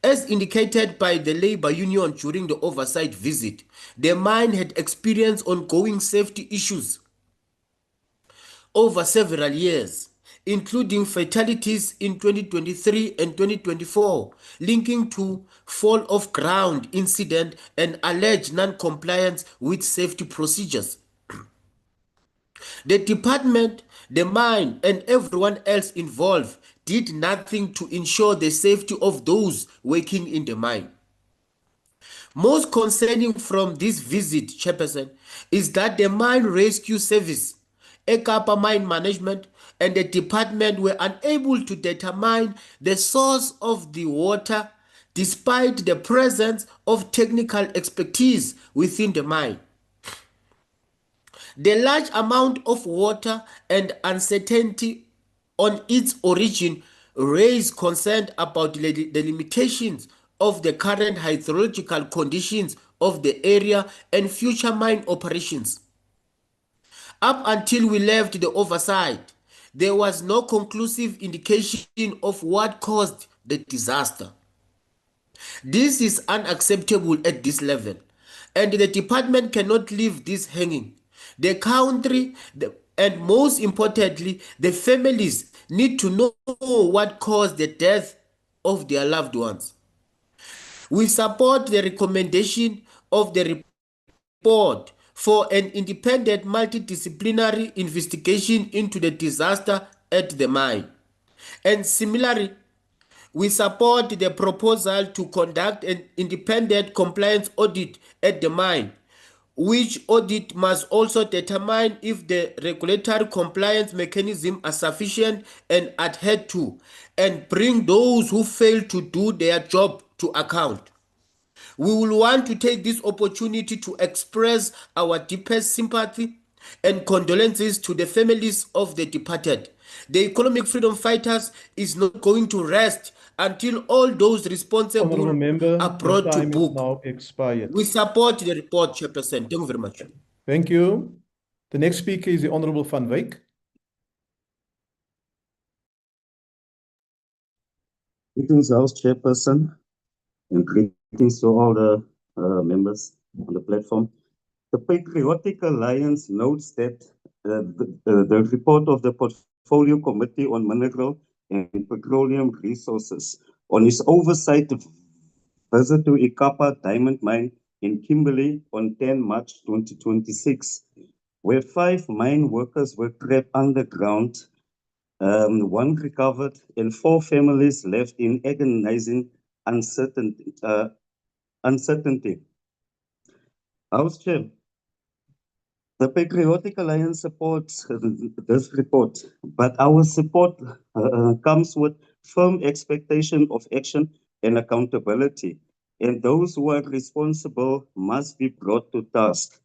As indicated by the labor union during the oversight visit, the mine had experienced ongoing safety issues over several years, including fatalities in 2023 and 2024, linking to fall of ground incident and alleged non-compliance with safety procedures. The department, the mine, and everyone else involved did nothing to ensure the safety of those working in the mine. Most concerning from this visit, Chairperson, is that the Mine Rescue Service, Ekapa Mine Management, and the department were unable to determine the source of the water despite the presence of technical expertise within the mine. The large amount of water and uncertainty on its origin raise concern about the limitations of the current hydrological conditions of the area and future mine operations. Up until we left the oversight, there was no conclusive indication of what caused the disaster. This is unacceptable at this level, and the department cannot leave this hanging. The country, and most importantly, the families need to know what caused the death of their loved ones. We support the recommendation of the report for an independent multidisciplinary investigation into the disaster at the mine. And similarly, we support the proposal to conduct an independent compliance audit at the mine, which audit must also determine if the regulatory compliance mechanisms are sufficient and adhered to, and bring those who fail to do their job to account. We will want to take this opportunity to express our deepest sympathy and condolences to the families of the departed. The economic freedom fighters is not going to rest until all those responsible Honourable Member, are your brought to time is book. now expired. We support the report, Chairperson. Thank you very much. Thank you. The next speaker is the Honourable Van Wyk. Greetings, House Chairperson, and greetings to all the members on the platform. The Patriotic Alliance notes that the report of the Portfolio Committee on Mineral and Petroleum Resources on its oversight visit to Ikapa Diamond Mine in Kimberley on 10 March 2026, where 5 mine workers were trapped underground, 1 recovered, and 4 families left in agonizing uncertainty. House Chair, the Patriotic Alliance supports this report, but our support comes with firm expectation of action and accountability, and those who are responsible must be brought to task.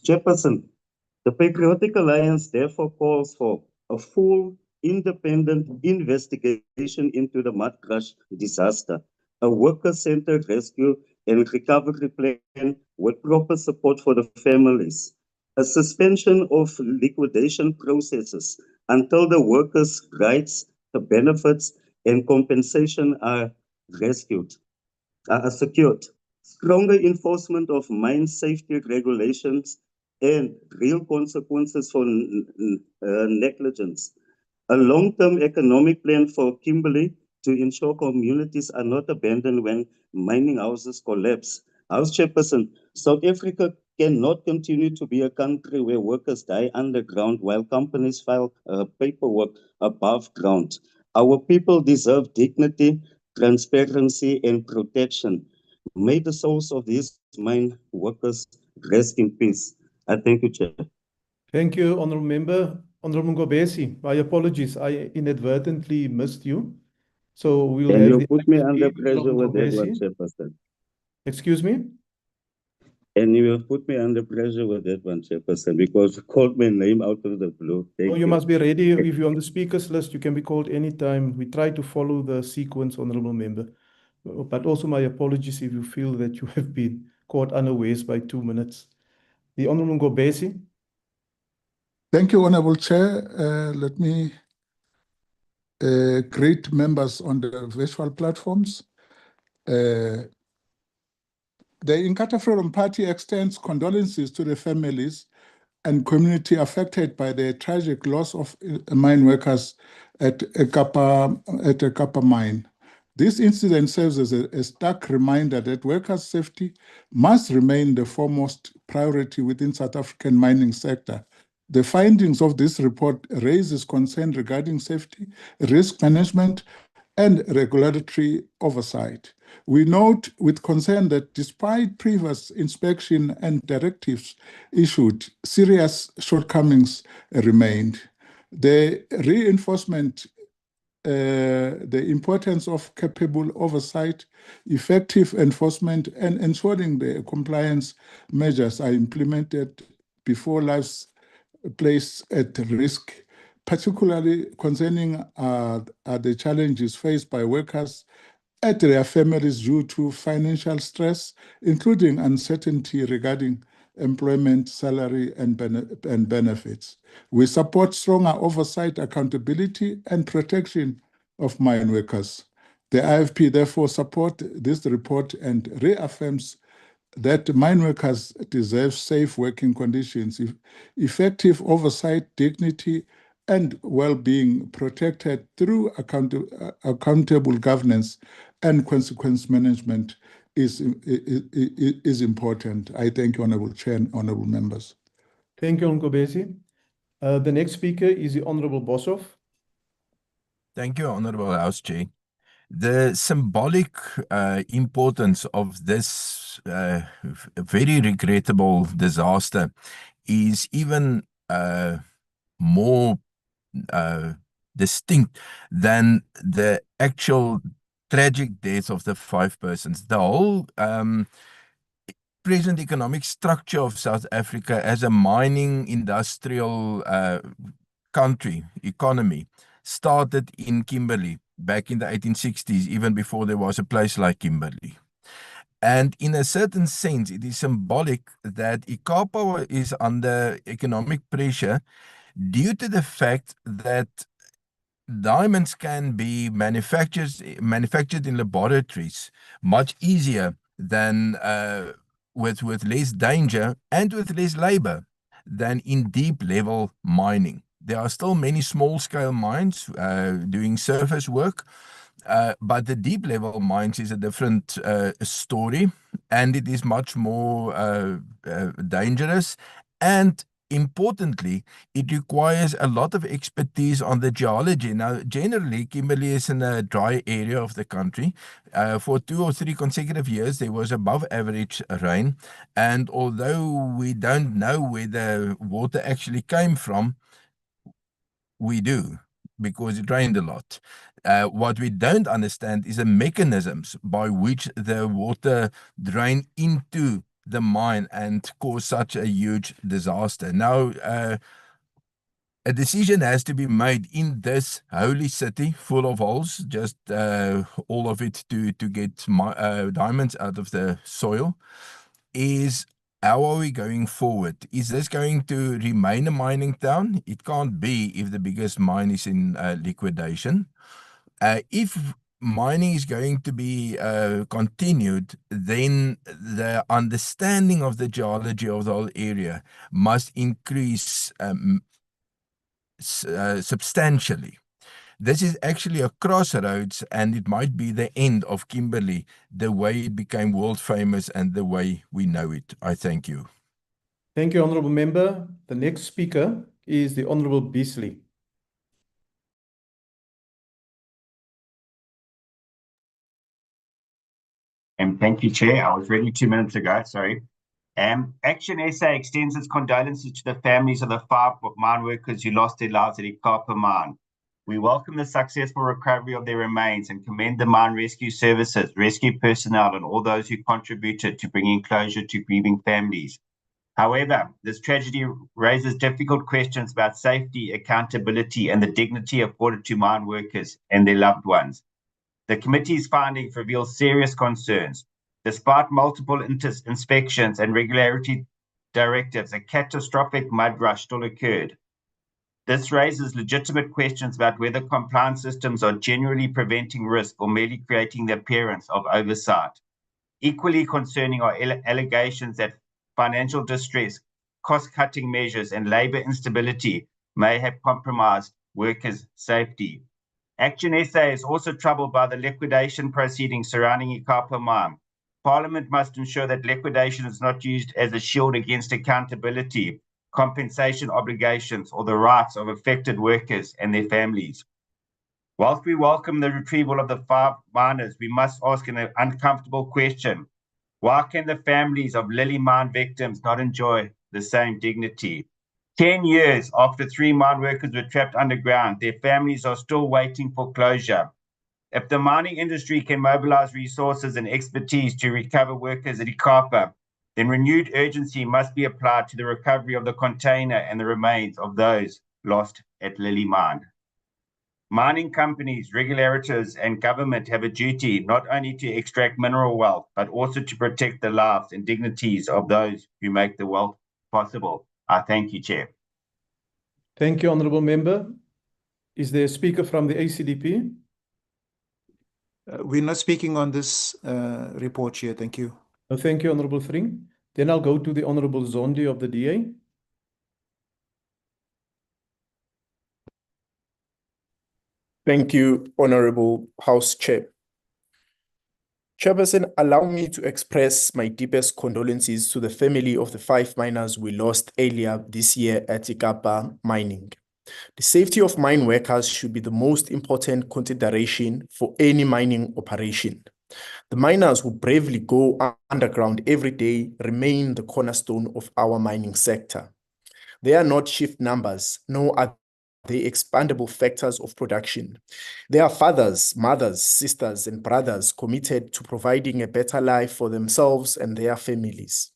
Chairperson, the Patriotic Alliance therefore calls for a full independent investigation into the mud crush disaster, a worker-centered rescue and recovery plan with proper support for the families, a suspension of liquidation processes until the workers' rights, the benefits, and compensation are secured, stronger enforcement of mine safety regulations, and real consequences for negligence. A long-term economic plan for Kimberley to ensure communities are not abandoned when mining houses collapse. House Chairperson, South Africa cannot continue to be a country where workers die underground while companies file paperwork above ground. Our people deserve dignity, transparency, and protection. May the souls of these mine workers rest in peace. I thank you, Chair. Thank you, Honourable Member. Honourable Ngobesi, my apologies, I inadvertently missed you. So we'll And have you the put me next under speaker, pressure Honourable with that one, Ngobesi. Chairperson. Excuse me? And you have put me under pressure with that one, Chairperson, because you called my name out of the blue. Thank Oh, you must be ready. If you're on the speakers list, you can be called anytime. We try to follow the sequence, Honourable Member. But also my apologies if you feel that you have been caught unawares by 2 minutes. The Honourable Ngobesi. Thank you, Honorable Chair. Let me greet members on the virtual platforms. The Inkatha Freedom Party extends condolences to the families and community affected by the tragic loss of mine workers at a Kappa mine. This incident serves as a stark reminder that workers' safety must remain the foremost priority within South African mining sector. The findings of this report raises concern regarding safety, risk management, and regulatory oversight. We note with concern that despite previous inspection and directives issued, serious shortcomings remained. The reinforcement the importance of capable oversight, effective enforcement, and ensuring the compliance measures are implemented before lives placed at risk, particularly concerning the challenges faced by workers and their families due to financial stress, including uncertainty regarding employment, salary, and benefits. We support stronger oversight, accountability, and protection of mine workers. The IFP therefore supports this report and reaffirms that mine workers deserve safe working conditions, effective oversight, dignity, and well-being protected through accountable governance and consequence management is important. I thank you, Honourable Chair and Honourable Members. Thank you, Nkobesi. The next speaker is the Honourable Boshoff. Thank you, Honourable House Chair. The symbolic importance of this very regrettable disaster is even more distinct than the actual tragic death of the 5 persons. The whole present economic structure of South Africa as a mining industrial economy started in Kimberley back in the 1860s, even before there was a place like Kimberley. And in a certain sense, it is symbolic that Ikapa is under economic pressure due to the fact that diamonds can be manufactured in laboratories much easier than with less danger and with less labor than in deep level mining. There are still many small-scale mines doing surface work, but the deep-level mines is a different story, and it is much more dangerous. And importantly, it requires a lot of expertise on the geology. Now, generally, Kimberley is in a dry area of the country. For 2 or 3 consecutive years, there was above average rain. And although we don't know where the water actually came from, we do, because it rained a lot. What we don't understand is the mechanisms by which the water drained into the mine and caused such a huge disaster. Now, a decision has to be made in this holy city full of holes, just all of it to get diamonds out of the soil. How are we going forward? Is this going to remain a mining town? It can't be if the biggest mine is in liquidation. If mining is going to be continued, then the understanding of the geology of the whole area must increase substantially. This is actually a crossroads, and it might be the end of Kimberley, the way it became world famous and the way we know it. I thank you. Thank you, Honourable Member. The next speaker is the Honourable Beasley. Thank you, Chair. I was ready 2 minutes ago, sorry. Action SA extends its condolences to the families of the 5 mine workers who lost their lives at Ikapa mine. We welcome the successful recovery of their remains and commend the mine rescue services, rescue personnel, and all those who contributed to bringing closure to grieving families. However, this tragedy raises difficult questions about safety, accountability, and the dignity afforded to mine workers and their loved ones. The committee's findings reveal serious concerns. Despite multiple inspections and regularity directives, a catastrophic mud rush still occurred. This raises legitimate questions about whether compliance systems are genuinely preventing risk or merely creating the appearance of oversight. Equally concerning are allegations that financial distress, cost-cutting measures, and labor instability may have compromised workers' safety. Action SA is also troubled by the liquidation proceedings surrounding Ikapa Mine. Parliament must ensure that liquidation is not used as a shield against accountability, compensation obligations, or the rights of affected workers and their families. Whilst we welcome the retrieval of the 5 miners, we must ask an uncomfortable question. Why can the families of Lily mine victims not enjoy the same dignity? 10 years after 3 mine workers were trapped underground, their families are still waiting for closure. If the mining industry can mobilize resources and expertise to recover workers at Ikapa, then renewed urgency must be applied to the recovery of the container and the remains of those lost at Lily Mine. Mining companies, regulators, and government have a duty not only to extract mineral wealth, but also to protect the lives and dignities of those who make the wealth possible. I thank you, Chair. Thank you, Honourable Member. Is there a speaker from the ACDP? We're not speaking on this report, Chair. Thank you. No, thank you, Honourable Thring. Then I'll go to the Honourable Zondi of the DA. Thank you, Honorable House Chair. Chairperson, allow me to express my deepest condolences to the family of the 5 miners we lost earlier this year at Ikapa Mining. The safety of mine workers should be the most important consideration for any mining operation. The miners who bravely go underground every day remain the cornerstone of our mining sector. They are not shift numbers, nor are they expandable factors of production. They are fathers, mothers, sisters, and brothers committed to providing a better life for themselves and their families.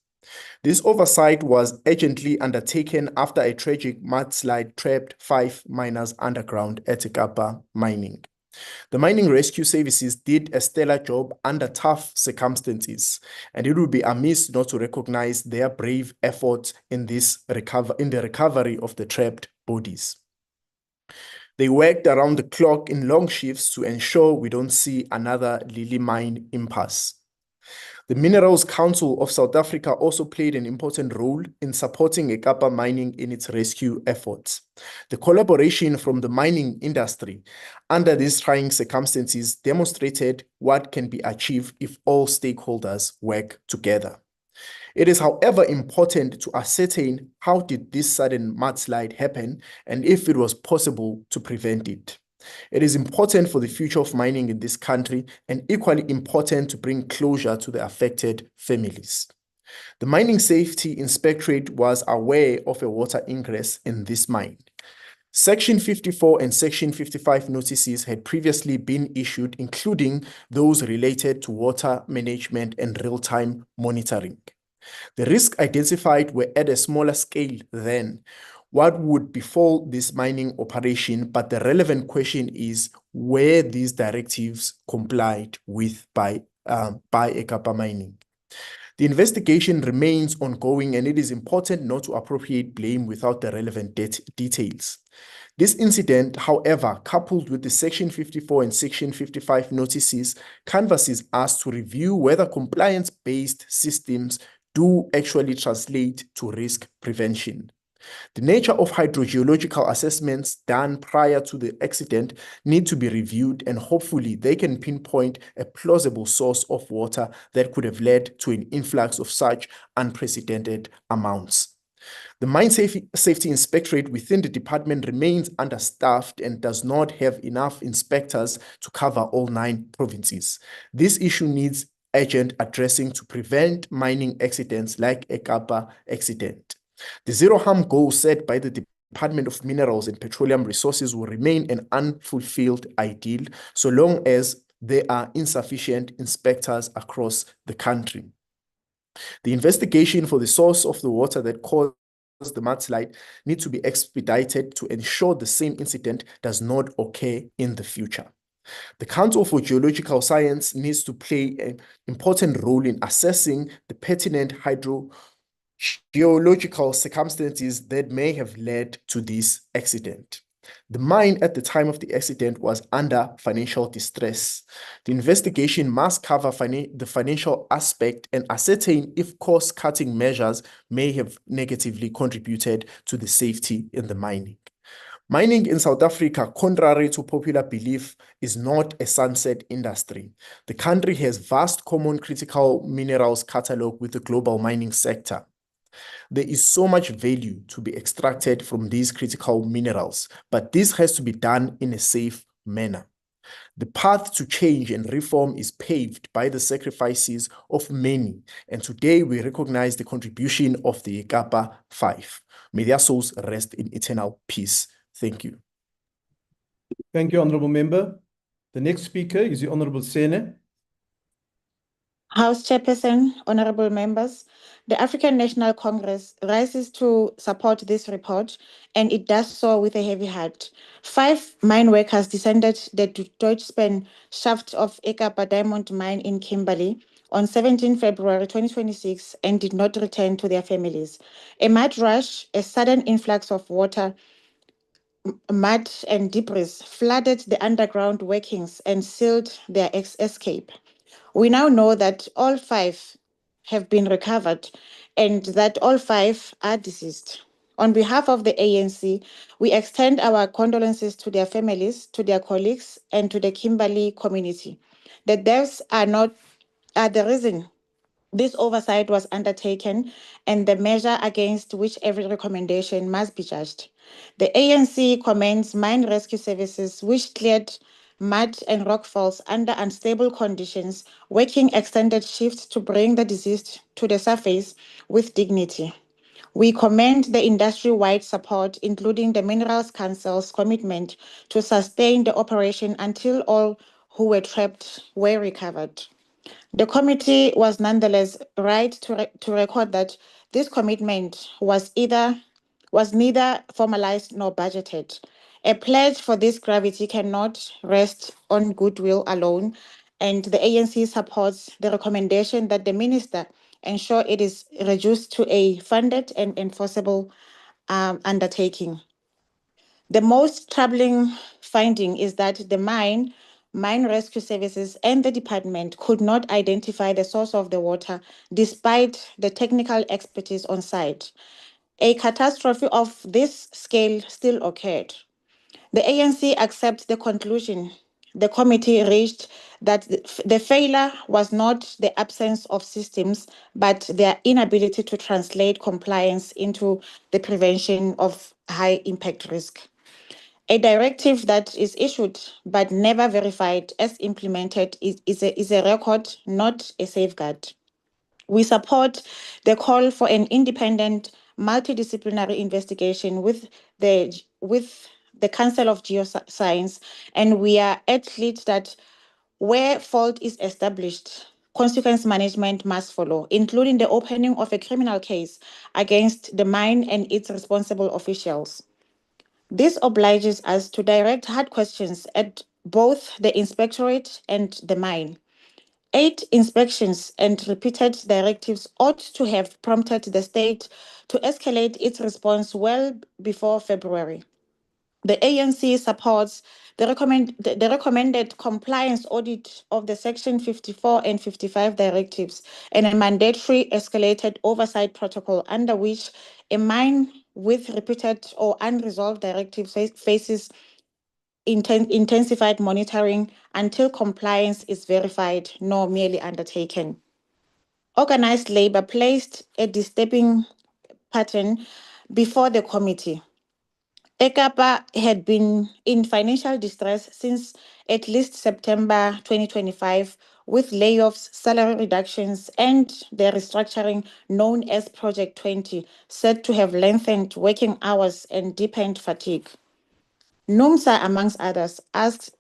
This oversight was urgently undertaken after a tragic mudslide trapped 5 miners underground at Ikapa Mining. The Mining Rescue Services did a stellar job under tough circumstances, and it would be amiss not to recognize their brave efforts in the recovery of the trapped bodies. They worked around the clock in long shifts to ensure we don't see another Lily Mine impasse. The Minerals Council of South Africa also played an important role in supporting Ikapa Mining in its rescue efforts. The collaboration from the mining industry under these trying circumstances demonstrated what can be achieved if all stakeholders work together. It is, however, important to ascertain how did this sudden mudslide happen and if it was possible to prevent it. It is important for the future of mining in this country and equally important to bring closure to the affected families. The Mining Safety Inspectorate was aware of a water ingress in this mine. Section 54 and Section 55 notices had previously been issued, including those related to water management and real-time monitoring. The risks identified were at a smaller scale than what would befall this mining operation, but the relevant question is were these directives complied with by Ikapa Mining. The investigation remains ongoing, and it is important not to appropriate blame without the relevant details. This incident, however, coupled with the Section 54 and Section 55 notices, canvasses us to review whether compliance-based systems do actually translate to risk prevention. The nature of hydrogeological assessments done prior to the accident need to be reviewed, and hopefully they can pinpoint a plausible source of water that could have led to an influx of such unprecedented amounts. The Mine Safety Inspectorate within the department remains understaffed and does not have enough inspectors to cover all 9 provinces. This issue needs urgent addressing to prevent mining accidents like Ikapa accident. The zero harm goal set by the Department of Minerals and Petroleum Resources will remain an unfulfilled ideal so long as there are insufficient inspectors across the country. The investigation for the source of the water that caused the mudslide needs to be expedited to ensure the same incident does not occur in the future. The Council for Geological Science needs to play an important role in assessing the pertinent geological circumstances that may have led to this accident. The mine at the time of the accident was under financial distress. The investigation must cover the financial aspect and ascertain if cost-cutting measures may have negatively contributed to the safety in the mining. Mining in South Africa, contrary to popular belief, is not a sunset industry. The country has vast common critical minerals catalog with the global mining sector. There is so much value to be extracted from these critical minerals, but this has to be done in a safe manner. The path to change and reform is paved by the sacrifices of many, and today we recognize the contribution of the Ekapa 5. May their souls rest in eternal peace. Thank you. Thank you, Honourable Member. The next speaker is the Honourable Sene. House Chairperson, honorable members, the African National Congress rises to support this report, and it does so with a heavy heart. 5 mine workers descended the Deutschspan shaft of Ekapa Diamond Mine in Kimberley on 17 February 2026 and did not return to their families. A mud rush, a sudden influx of water, mud and debris flooded the underground workings and sealed their escape. We now know that all 5 have been recovered and that all 5 are deceased. On behalf of the ANC, we extend our condolences to their families, to their colleagues, and to the Kimberley community. The deaths are the reason this oversight was undertaken and the measure against which every recommendation must be judged. The ANC commends mine rescue services which cleared mud and rockfalls under unstable conditions, working extended shifts to bring the deceased to the surface with dignity. We commend the industry-wide support, including the Minerals Council's commitment to sustain the operation until all who were trapped were recovered. The committee was nonetheless right to record that this commitment was neither formalized nor budgeted. A pledge for this gravity cannot rest on goodwill alone, and the ANC supports the recommendation that the minister ensure it is reduced to a funded and enforceable undertaking. The most troubling finding is that the mine rescue services and the department could not identify the source of the water despite the technical expertise on site. A catastrophe of this scale still occurred. The ANC accepts the conclusion the committee reached that the failure was not the absence of systems, but their inability to translate compliance into the prevention of high impact risk. A directive that is issued but never verified as implemented is a record, not a safeguard. We support the call for an independent, multidisciplinary investigation with the Council of Geoscience, and we are adamant that where fault is established, consequence management must follow, including the opening of a criminal case against the mine and its responsible officials. This obliges us to direct hard questions at both the inspectorate and the mine. 8 inspections and repeated directives ought to have prompted the state to escalate its response well before February. The ANC supports the recommended compliance audit of the Section 54 and 55 directives and a mandatory escalated oversight protocol under which a mine with repeated or unresolved directives faces intensified monitoring until compliance is verified, nor merely undertaken. Organized labor placed a disturbing pattern before the committee. Ekapa had been in financial distress since at least September 2025, with layoffs, salary reductions, and the restructuring known as Project 20, said to have lengthened working hours and deepened fatigue. NUMSA, amongst others, asked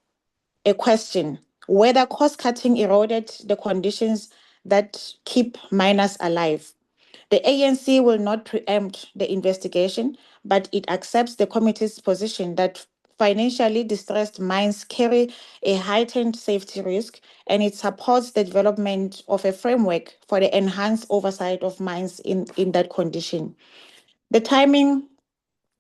a question whether cost-cutting eroded the conditions that keep miners alive. The ANC will not preempt the investigation, but it accepts the committee's position that financially distressed mines carry a heightened safety risk, and it supports the development of a framework for the enhanced oversight of mines in that condition. The timing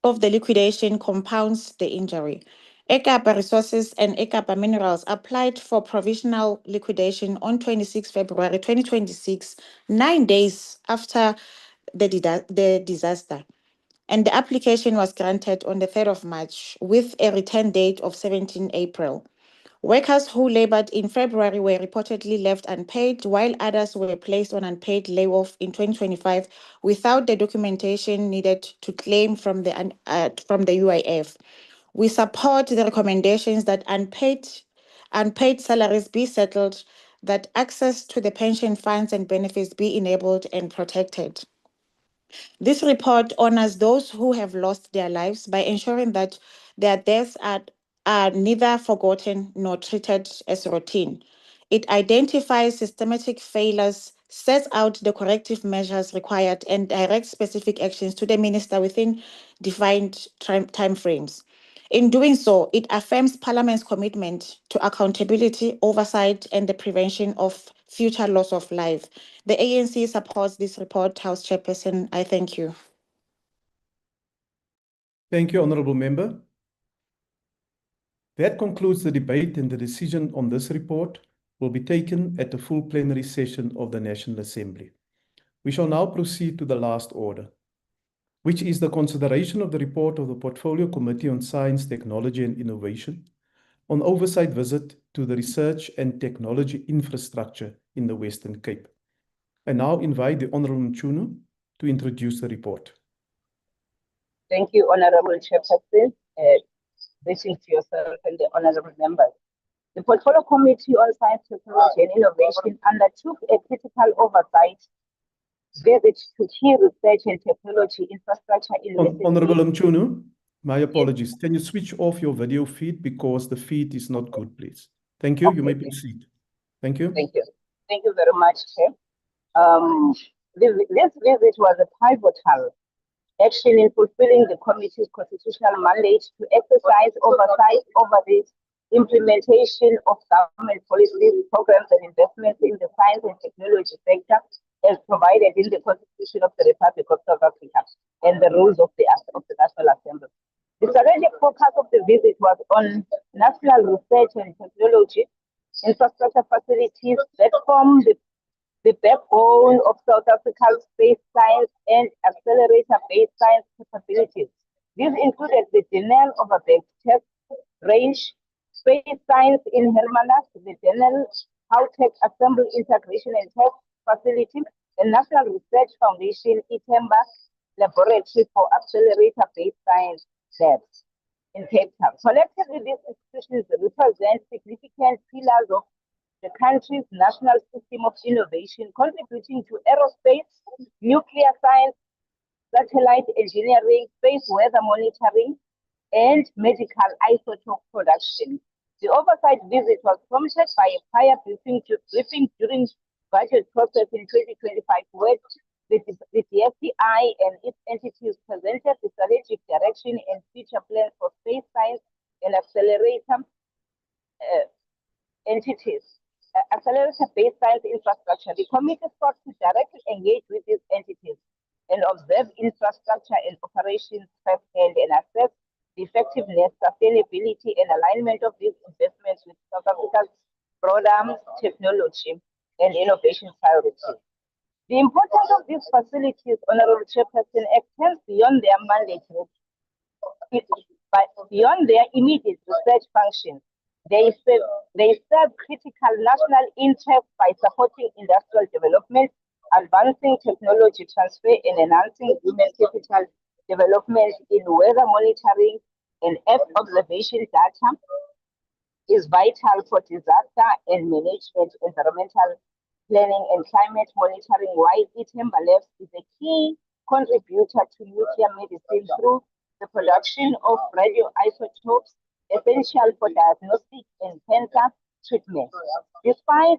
of the liquidation compounds the injury. Ekapa Resources and Ekapa Minerals applied for provisional liquidation on 26 February 2026, 9 days after the disaster. And the application was granted on the 3rd of March with a return date of 17 April. Workers who labored in February were reportedly left unpaid, while others were placed on unpaid layoff in 2025 without the documentation needed to claim from the UIF. We support the recommendations that unpaid salaries be settled, that access to the pension funds and benefits be enabled and protected. This report honors those who have lost their lives by ensuring that their deaths are neither forgotten nor treated as routine. It identifies systematic failures, sets out the corrective measures required, and directs specific actions to the minister within defined timeframes. In doing so, it affirms Parliament's commitment to accountability, oversight, and the prevention of future loss of life. The ANC supports this report. House Chairperson, I thank you. Thank you, Honourable Member. That concludes the debate, and the decision on this report will be taken at the full plenary session of the National Assembly. We shall now proceed to the last order, which is the consideration of the report of the Portfolio Committee on Science, Technology and Innovation on oversight visit to the research and technology infrastructure in the Western Cape. I now invite the Honourable Mchunu to introduce the report. Thank you, Honourable Chairperson. Greetings to yourself and the honourable members. The Portfolio Committee on Science, Technology and Innovation undertook a critical oversight visit to key research and technology infrastructure in Honourable Mchunu, my apologies. Yes. Can you switch off your video feed because the feed is not good, please? Thank you. Okay. You may proceed. Thank you. Thank you. Thank you very much, Chair. This visit was a pivotal action in fulfilling the committee's constitutional mandate to exercise oversight over the implementation of government policies, programs, and investments in the science and technology sector as provided in the Constitution of the Republic of South Africa and the rules of the National Assembly. The strategic focus of the visit was on national research and technology infrastructure facilities that form the backbone of South Africa's space science and accelerator-based science capabilities. These included the Denel Overbase Test Range, Space Science in Hermanus, the Denel High-Tech Assembly Integration and Test Facility, and National Research Foundation ITEMBA Laboratory for Accelerator-Based Science Labs in Cape Town. Collectively, these institutions represent significant pillars of the country's national system of innovation, contributing to aerospace, nuclear science, satellite engineering, space weather monitoring, and medical isotope production. The oversight visit was prompted by a prior briefing during budget process in 2025, where the FDI and its entities presented the strategic direction and future plans for space science and accelerator entities. Accelerator-based science infrastructure. The committee sought to directly engage with these entities and observe infrastructure and operations firsthand and assess the effectiveness, sustainability, and alignment of these investments with South Africa's broader technology and innovation priorities. The importance of these facilities, Honourable Chairperson, extends beyond their mandate, beyond their immediate research functions. They serve critical national interests by supporting industrial development, advancing technology transfer, and enhancing human capital development in weather monitoring and Earth observation data is vital for disaster and management, environmental planning, and climate monitoring, while ITEMBA Labs is a key contributor to nuclear medicine through the production of radioisotopes essential for diagnostic and cancer treatment. Despite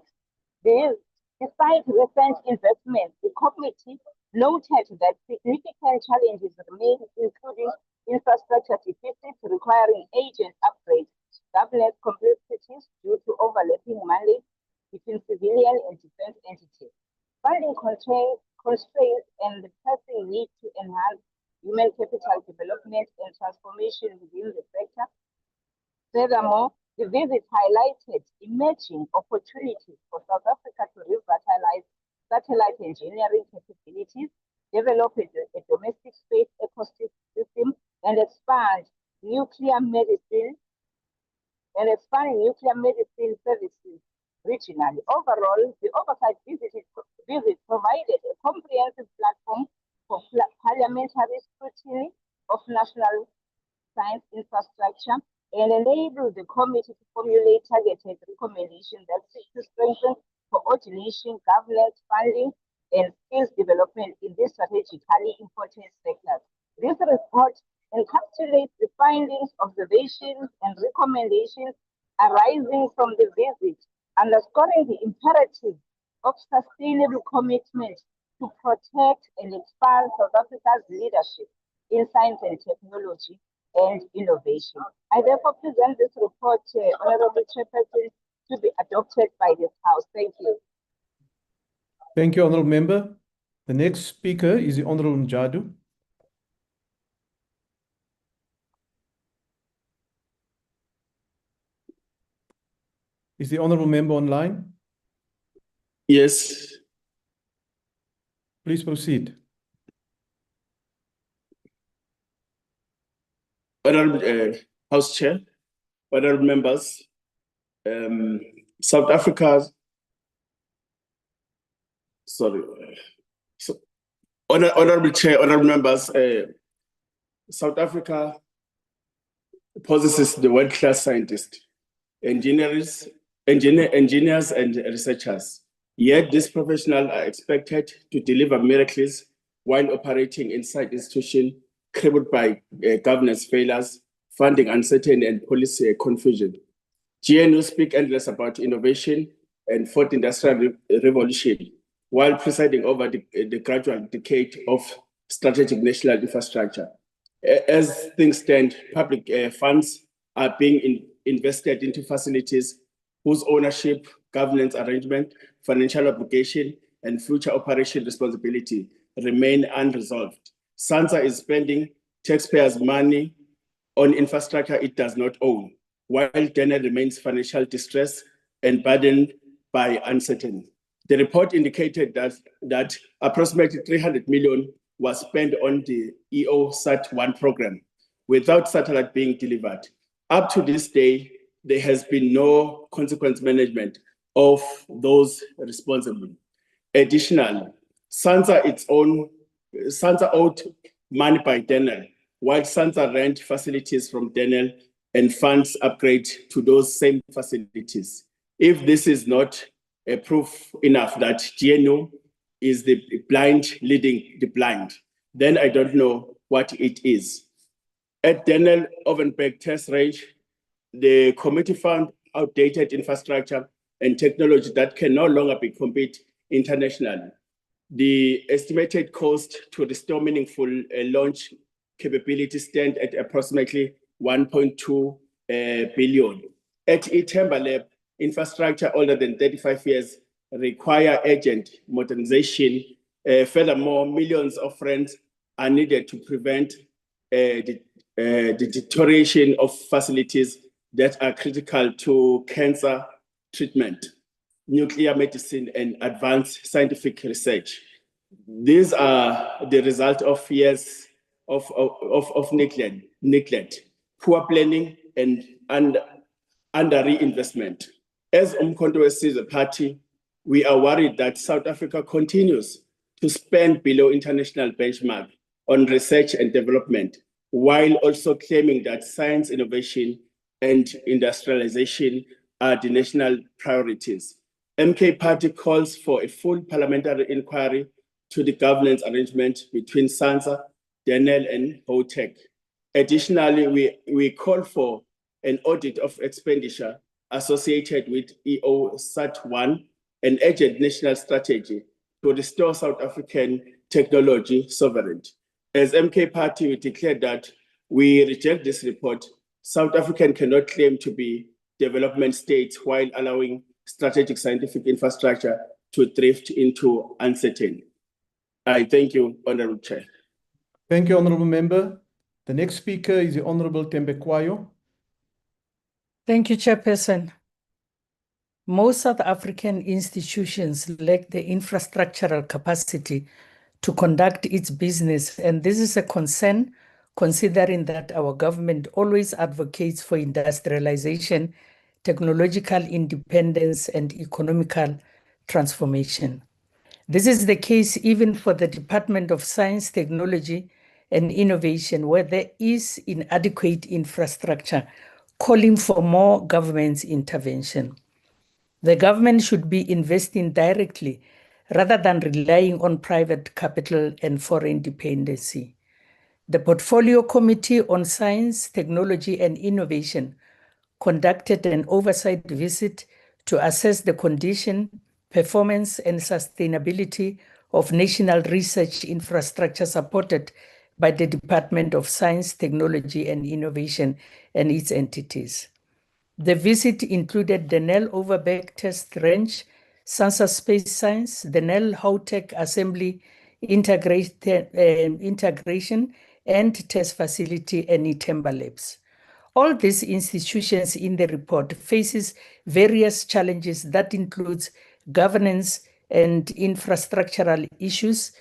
recent investments, the committee noted that significant challenges remain, including infrastructure deficits, requiring agent upgrades, governance complexities due to overlapping mandates between civilian and defense entities, funding constraints, and the pressing need to enhance human capital development and transformation within the sector. Furthermore, the visit highlighted emerging opportunities for South Africa to revitalize satellite engineering capabilities, develop a domestic space ecosystem, and expand nuclear medicine services regionally. Overall, the Oversight visit provided a comprehensive platform for parliamentary scrutiny of national science infrastructure and enabled the committee to formulate targeted recommendations that seek to strengthen coordination, governance, funding, and skills development in these strategically important sectors. This report encapsulates the findings, observations, and recommendations arising from the visit, underscoring the imperative of sustainable commitment to protect and expand South Africa's leadership in science and technology and innovation. I therefore present this report, Honorable Chairperson, to be adopted by this House. Thank you. Thank you, Honorable Member. The next speaker is the Honorable Mjadu. Is the Honorable Member online? Yes. Please proceed. Honorable House Chair, honorable members, South Africa, honorable Chair, honorable members, South Africa possesses the world-class scientists, engineers and researchers. Yet these professionals are expected to deliver miracles while operating inside institutions crippled by governance failures, funding uncertainty, and policy confusion. GNU speak endless about innovation and fourth industrial revolution, while presiding over the gradual decay of strategic national infrastructure. As things stand, public funds are being invested into facilities whose ownership, governance arrangement, financial obligation, and future operation responsibility remain unresolved. SANSA is spending taxpayers' money on infrastructure it does not own, while Denel remains financial distress and burdened by uncertainty. The report indicated that approximately 300 million was spent on the EOSat-1 program without satellite being delivered. Up to this day, there has been no consequence management of those responsible. Additionally, SANSA owed money by Denel, while SANSA rent facilities from Denel and funds upgrade to those same facilities. If this is not a proof enough that GNU is the blind leading the blind, then I don't know what it is. At Denel Ovenberg test range, the committee found outdated infrastructure and technology that can no longer be competed internationally. The estimated cost to restore meaningful launch capability stand at approximately 1.2 billion. At Itemba Lab, infrastructure older than 35 years require urgent modernization. Furthermore, millions of rents are needed to prevent the deterioration of facilities that are critical to cancer treatment, nuclear medicine, and advanced scientific research. These are the result of years of neglect, poor planning, and under reinvestment. As Umkhonto weSizwe Party, we are worried that South Africa continues to spend below international benchmark on research and development, while also claiming that science innovation and industrialization are the national priorities. MK Party calls for a full parliamentary inquiry to the governance arrangement between SANSA, Denel, and HOTEC. Additionally, we call for an audit of expenditure associated with EOSat-1, an urgent national strategy to restore South African technology sovereignty. As MK Party, we declare that we reject this report, South Africa cannot claim to be development states while allowing strategic scientific infrastructure to drift into uncertainty. I thank you, Honorable Chair. Thank you, Honorable Member. The next speaker is the Honorable Tembekwayo. Thank you, Chairperson. Most South African institutions lack the infrastructural capacity to conduct its business, and this is a concern considering that our government always advocates for industrialization, technological independence, and economical transformation. This is the case even for the Department of Science, Technology, and Innovation, where there is inadequate infrastructure, calling for more government intervention. The government should be investing directly rather than relying on private capital and foreign dependency. The Portfolio Committee on Science, Technology, and Innovation conducted an oversight visit to assess the condition, performance, and sustainability of national research infrastructure supported by the Department of Science, Technology, and Innovation and its entities. The visit included the Nel Overberg Test Range, Sansa Space Science, the Nel Howtech Assembly Integration and Test Facility, and Itemba Labs. All these institutions in the report faces various challenges that includes governance and infrastructural issues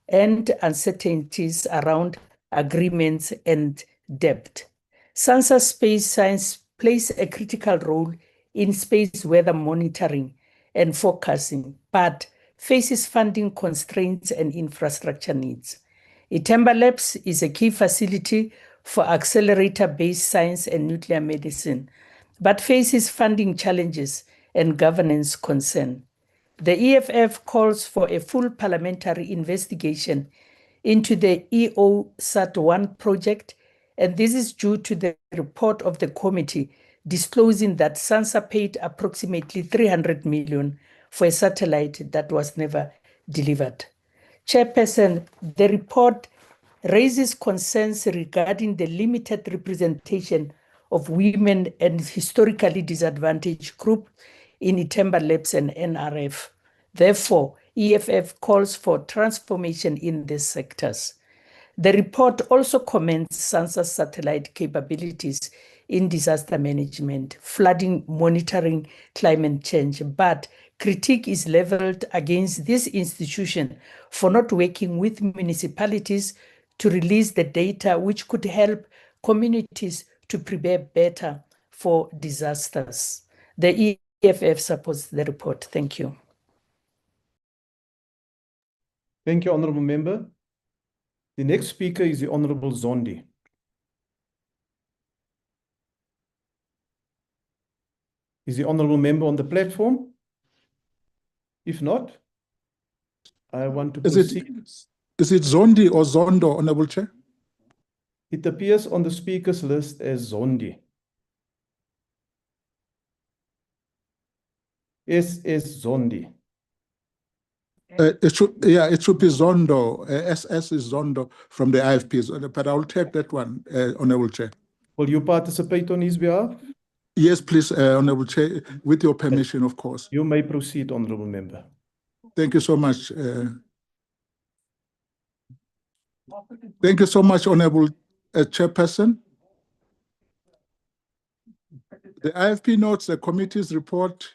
and uncertainties around agreements and debt. Sansa Space Science plays a critical role in space weather monitoring and forecasting, but faces funding constraints and infrastructure needs. Itemba Labs is a key facility for accelerator-based science and nuclear medicine, but faces funding challenges and governance concern. The EFF calls for a full parliamentary investigation into the EOSAT-1 project, and this is due to the report of the committee disclosing that SANSA paid approximately 300 million for a satellite that was never delivered. Chairperson, the report raises concerns regarding the limited representation of women and historically disadvantaged groups in Itemba Labs and NRF. Therefore, EFF calls for transformation in these sectors. The report also commends SANSA's satellite capabilities in disaster management, flooding monitoring, climate change, but critique is leveled against this institution for not working with municipalities to release the data which could help communities to prepare better for disasters. The EFF supports the report. Thank you. Thank you, Honourable Member. The next speaker is the Honourable Zondi. Is the Honourable Member on the platform? If not, I want to proceed. Is it Zondi or Zondo, Honourable Chair? It appears on the speakers list as Zondi. SS Zondi. It should be Zondo. SS is Zondo from the IFPs, but I'll take that one, Honourable Chair. Will you participate on his behalf? Yes, please, Honourable Chair, with your permission, of course. You may proceed, Honourable Member. Thank you so much. Thank you so much, Honourable Chairperson. The IFP notes the committee's report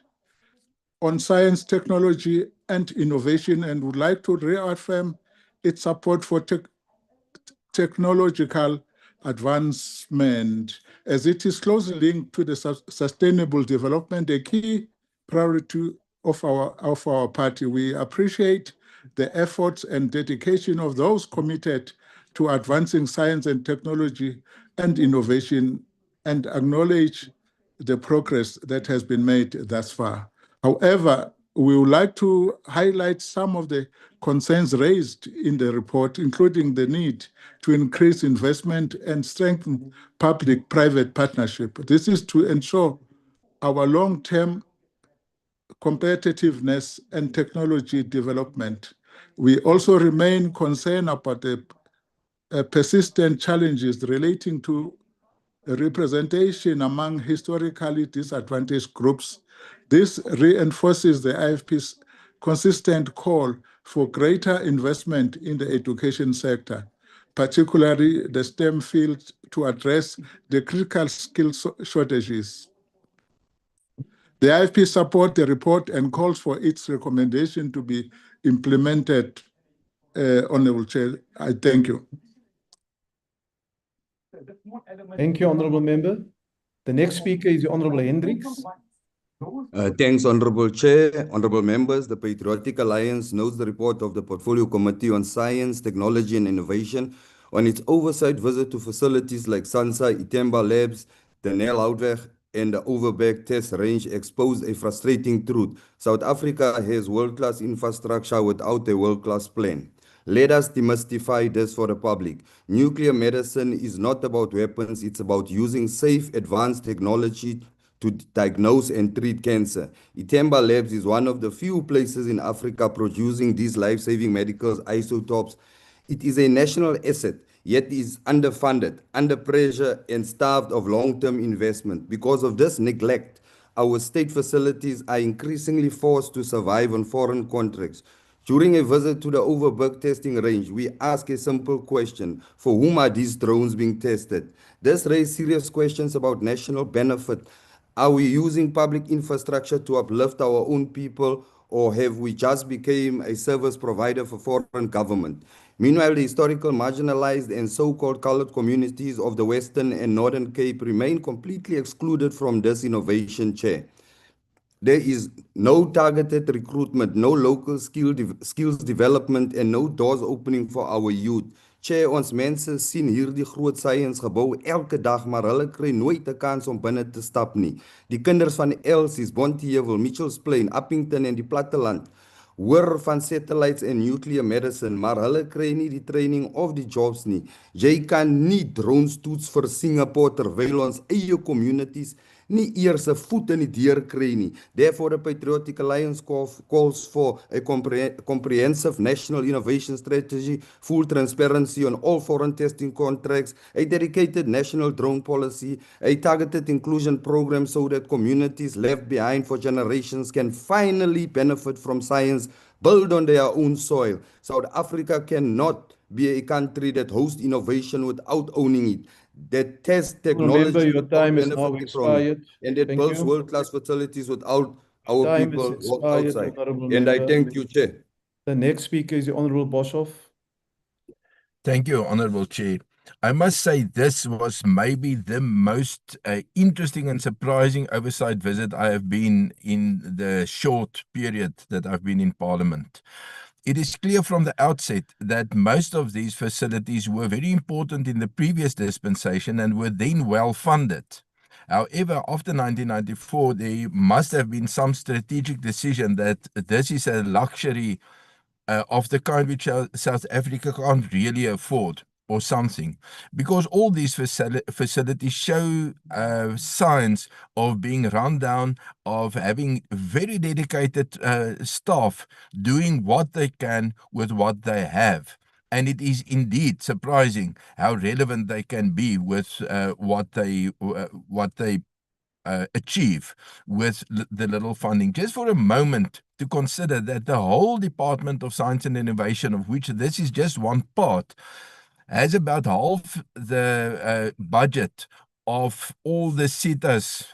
on science, technology, and innovation, and would like to reaffirm its support for technological advancement, as it is closely linked to the sustainable development, a key priority of our party. We appreciate the efforts and dedication of those committed to advancing science and technology and innovation, and acknowledge the progress that has been made thus far. However, we would like to highlight some of the concerns raised in the report, including the need to increase investment and strengthen public-private partnership. This is to ensure our long-term competitiveness and technology development. We also remain concerned about the persistent challenges relating to representation among historically disadvantaged groups. This reinforces the IFP's consistent call for greater investment in the education sector, particularly the STEM field, to address the critical skill shortages. The IFP supports the report and calls for its recommendation to be implemented. Honorable Chair, I thank you. Thank you, Honorable Member. The next speaker is the Honorable Hendricks. Thanks, Honorable Chair, Honorable Members. The Patriotic Alliance notes the report of the Portfolio Committee on Science, Technology and Innovation on its oversight visit to facilities like SANSA, Itemba Labs, the Nel Houtweg and the Overberg test range exposed a frustrating truth. South Africa has world-class infrastructure without a world-class plan. Let us demystify this for the public. Nuclear medicine is not about weapons, it's about using safe, advanced technology to diagnose and treat cancer. Itemba Labs is one of the few places in Africa producing these life-saving medical isotopes. It is a national asset, yet is underfunded, under pressure, and starved of long-term investment. Because of this neglect, our state facilities are increasingly forced to survive on foreign contracts. During a visit to the Overberg testing range, we asked a simple question: for whom are these drones being tested? This raised serious questions about national benefit. Are we using public infrastructure to uplift our own people, or have we just become a service provider for foreign government? Meanwhile, the historical marginalized and so-called colored communities of the Western and Northern Cape remain completely excluded from this innovation, Chair. There is no targeted recruitment, no local skills development and no doors opening for our youth. Chair, ons mense sien hierdie groot science-gebou elke dag, maar hulle kry nooit 'n kans om binne te stap nie. Die kinders van Elsies, Bonteheuwel, Mitchells Plain, Appington en die platteland hoor van satellites en nuclear medicine, maar hulle kry nie die training of die jobs nie. Jy kan nie drones toets vir Singapore terwyl ons eie communities nie eers 'n voet in die deur kry nie. Therefore, the Patriotic Alliance calls for a comprehensive national innovation strategy, full transparency on all foreign testing contracts, a dedicated national drone policy, a targeted inclusion program so that communities left behind for generations can finally benefit from science built on their own soil. South Africa cannot be a country that hosts innovation without owning it, that tests technology Remember, your time is now benefiting from it, expired. and that Thank builds you. world-class facilities without our Time people is expired, outside. Honorable And I Member. thank you, Chair. The next speaker is the Honorable Boshoff. Thank you, Honorable Chair. I must say this was maybe the most interesting and surprising oversight visit I have been in the short period that I've been in Parliament. It is clear from the outset that most of these facilities were very important in the previous dispensation and were then well funded. However, after 1994, there must have been some strategic decision that this is a luxury of the kind which South Africa can't really afford, or something, because all these facilities show signs of being run down, of having very dedicated staff doing what they can with what they have. And it is indeed surprising how relevant they can be with what they achieve with the little funding. Just for a moment to consider that the whole Department of Science and Innovation, of which this is just one part, has about half the budget of all the SETAs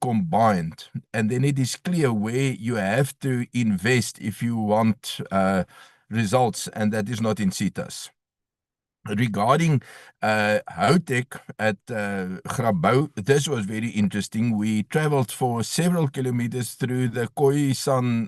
combined. And then it is clear where you have to invest if you want results, and that is not in SETAs. Regarding Houtec at Grabouw, this was very interesting. We traveled for several kilometers through the Khoisan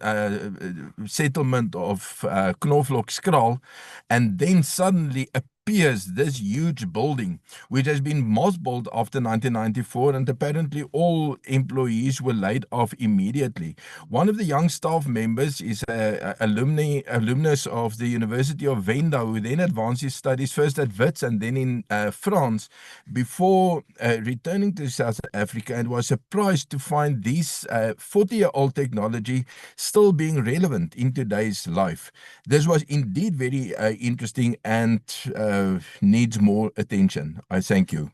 settlement of Knoflokskraal, and then suddenly appears this huge building, which has been mothballed after 1994, and apparently all employees were laid off immediately. One of the young staff members is an alumnus of the University of Venda, who then advanced his studies first at Wits and then in France, before returning to South Africa, and was surprised to find this 40-year-old technology still being relevant in today's life. This was indeed very interesting and needs more attention. I thank you.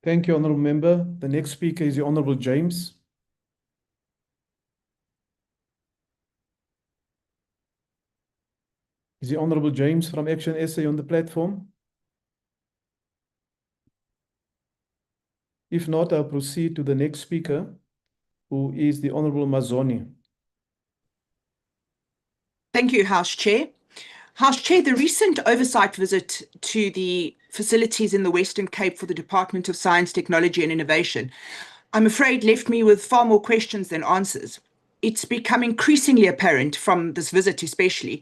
Thank you, Honourable Member. The next speaker is the Honourable James. Is the Honourable James from Action SA on the platform? If not, I'll proceed to the next speaker, who is the Honourable Mazoni. Thank you, House Chair. House Chair, the recent oversight visit to the facilities in the Western Cape for the Department of Science, Technology and Innovation, I'm afraid left me with far more questions than answers. It's become increasingly apparent from this visit especially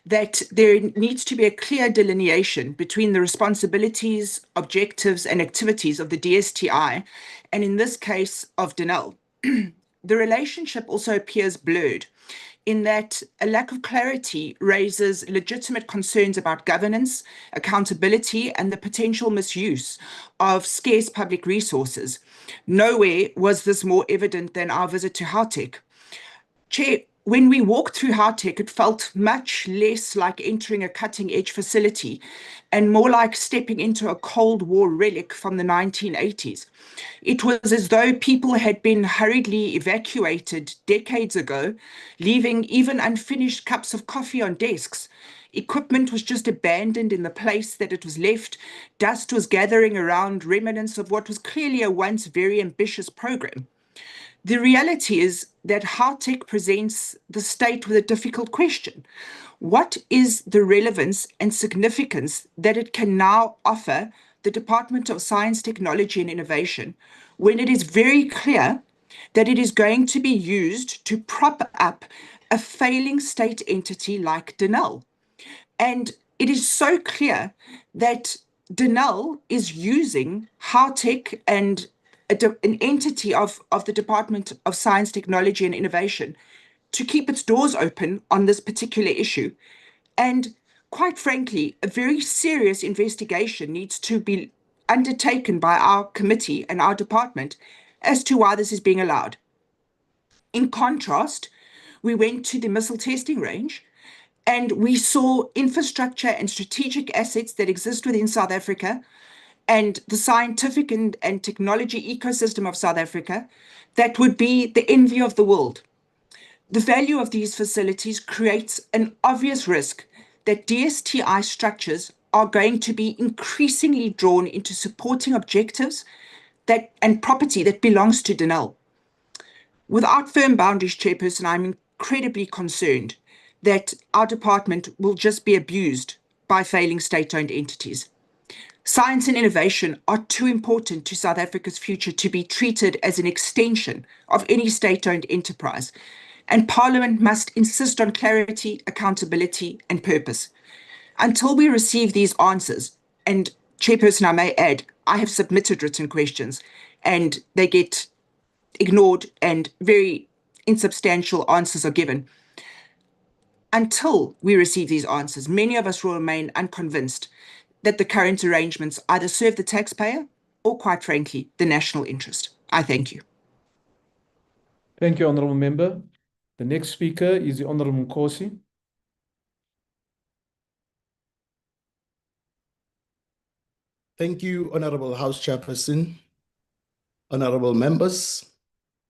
that there needs to be a clear delineation between the responsibilities, objectives and activities of the DSTI, and in this case of Denel. The relationship also appears blurred in that a lack of clarity raises legitimate concerns about governance, accountability, and the potential misuse of scarce public resources. Nowhere was this more evident than our visit to Gauteng. Chair, when we walked through Gauteng, it felt much less like entering a cutting-edge facility and more like stepping into a Cold War relic from the 1980s. It was as though people had been hurriedly evacuated decades ago, leaving even unfinished cups of coffee on desks. Equipment was just abandoned in the place that it was left. Dust was gathering around remnants of what was clearly a once very ambitious program. The reality is that Gauteng presents the state with a difficult question. What is the relevance and significance that it can now offer the Department of Science, Technology and Innovation when it is very clear that it is going to be used to prop up a failing state entity like Denel? And it is so clear that Denel is using Gauteng and an entity of the Department of Science, Technology and Innovation to keep its doors open on this particular issue. And quite frankly, a very serious investigation needs to be undertaken by our committee and our department as to why this is being allowed. In contrast, we went to the missile testing range and we saw infrastructure and strategic assets that exist within South Africa and the scientific and technology ecosystem of South Africa that would be the envy of the world. The value of these facilities creates an obvious risk that DSTI structures are going to be increasingly drawn into supporting objectives and property that belongs to Denel. Without firm boundaries, Chairperson, I'm incredibly concerned that our department will just be abused by failing state-owned entities. Science and innovation are too important to South Africa's future to be treated as an extension of any state-owned enterprise, and Parliament must insist on clarity, accountability, and purpose. Until we receive these answers, and Chairperson, I may add, I have submitted written questions, and they get ignored and very insubstantial answers are given. Until we receive these answers, many of us will remain unconvinced that the current arrangements either serve the taxpayer or, quite frankly, the national interest. I thank you. Thank you, Honourable Member. The next speaker is the Honourable Nkosi. Thank you, Honourable House Chairperson, Honourable Members.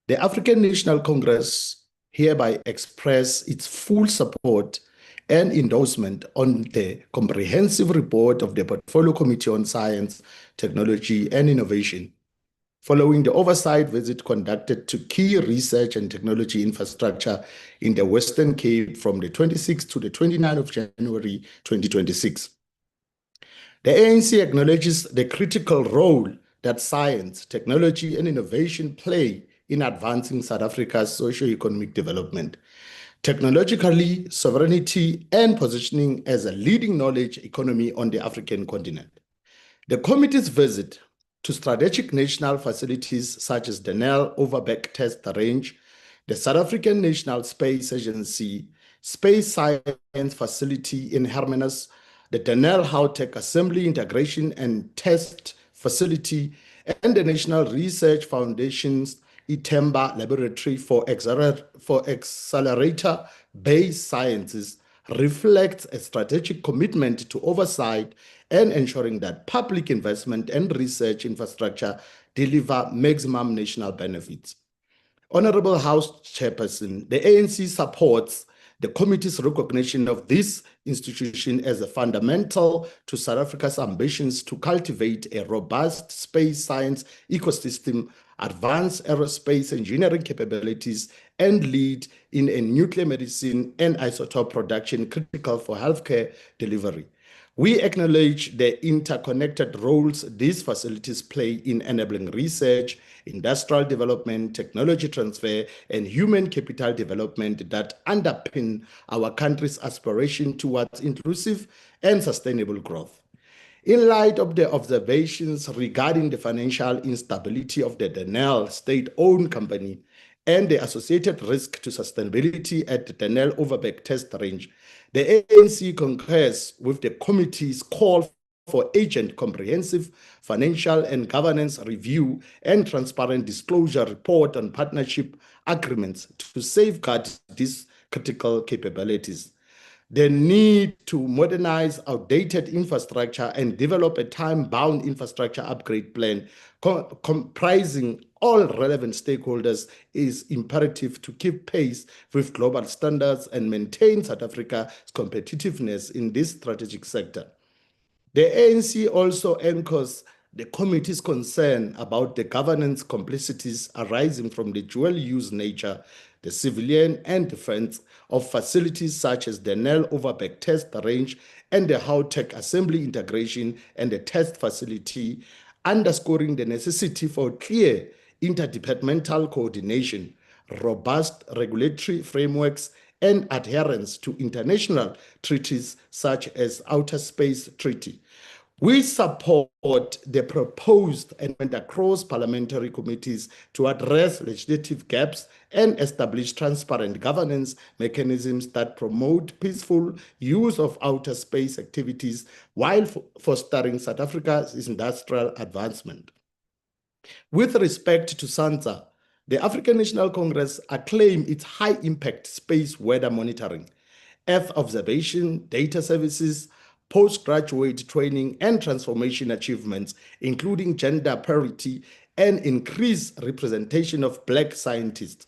The African National Congress hereby express its full support and endorsement on the comprehensive report of the Portfolio Committee on Science, Technology and Innovation, following the oversight visit conducted to key research and technology infrastructure in the Western Cape from the 26th to the 29th of January 2026. The ANC acknowledges the critical role that science, technology and innovation play in advancing South Africa's socio-economic development, technologically, sovereignty, and positioning as a leading knowledge economy on the African continent. The committee's visit to strategic national facilities such as the Nel Overbeck Test Range, the South African National Space Agency, Space Science Facility in Hermanus, the Denel Gauteng Assembly Integration and Test Facility, and the National Research Foundation's ITEMBA Laboratory for Accelerator-Based Sciences reflects a strategic commitment to oversight and ensuring that public investment and research infrastructure deliver maximum national benefits. Honorable House Chairperson, the ANC supports the committee's recognition of this institution as a fundamental to South Africa's ambitions to cultivate a robust space science ecosystem, advance aerospace engineering capabilities, and lead in a nuclear medicine and isotope production critical for healthcare delivery. We acknowledge the interconnected roles these facilities play in enabling research, industrial development, technology transfer, and human capital development that underpin our country's aspiration towards inclusive and sustainable growth. In light of the observations regarding the financial instability of the Denel state-owned company and the associated risk to sustainability at the Denel Overbeck test range, the ANC concurs with the committee's call for urgent comprehensive financial and governance review and transparent disclosure report on partnership agreements to safeguard these critical capabilities. The need to modernize outdated infrastructure and develop a time-bound infrastructure upgrade plan comprising all relevant stakeholders is imperative to keep pace with global standards and maintain South Africa's competitiveness in this strategic sector. The ANC also anchors the committee's concern about the governance complexities arising from the dual-use nature, the civilian and defense of facilities such as the Nel Overbeck test range and the Gauteng assembly integration and the test facility, underscoring the necessity for clear interdepartmental coordination, robust regulatory frameworks, and adherence to international treaties such as Outer Space Treaty. We support the proposed amendment across parliamentary committees to address legislative gaps and establish transparent governance mechanisms that promote peaceful use of outer space activities while fostering South Africa's industrial advancement. With respect to SANSA, the African National Congress acclaimed its high-impact space weather monitoring, Earth observation, data services, postgraduate training and transformation achievements, including gender parity and increased representation of Black scientists.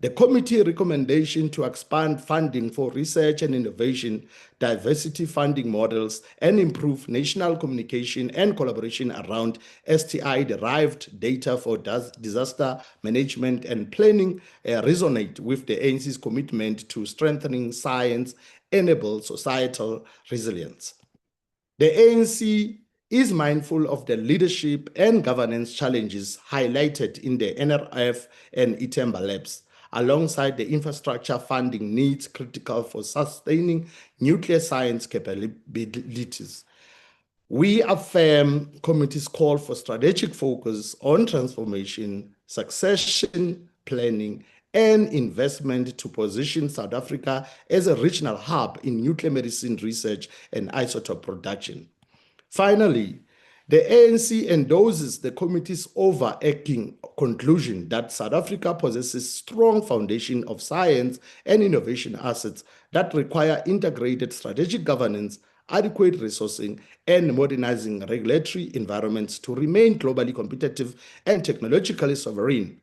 The committee recommendation to expand funding for research and innovation, diversity funding models, and improve national communication and collaboration around STI-derived data for disaster management and planning resonate with the ANC's commitment to strengthening science-enabled societal resilience. The ANC is mindful of the leadership and governance challenges highlighted in the NRF and Itemba labs, alongside the infrastructure funding needs critical for sustaining nuclear science capabilities. We affirm committee's call for strategic focus on transformation, succession planning, and investment to position South Africa as a regional hub in nuclear medicine research and isotope production. Finally, the ANC endorses the committee's overarching conclusion that South Africa possesses strong foundation of science and innovation assets that require integrated strategic governance, adequate resourcing, and modernizing regulatory environments to remain globally competitive and technologically sovereign.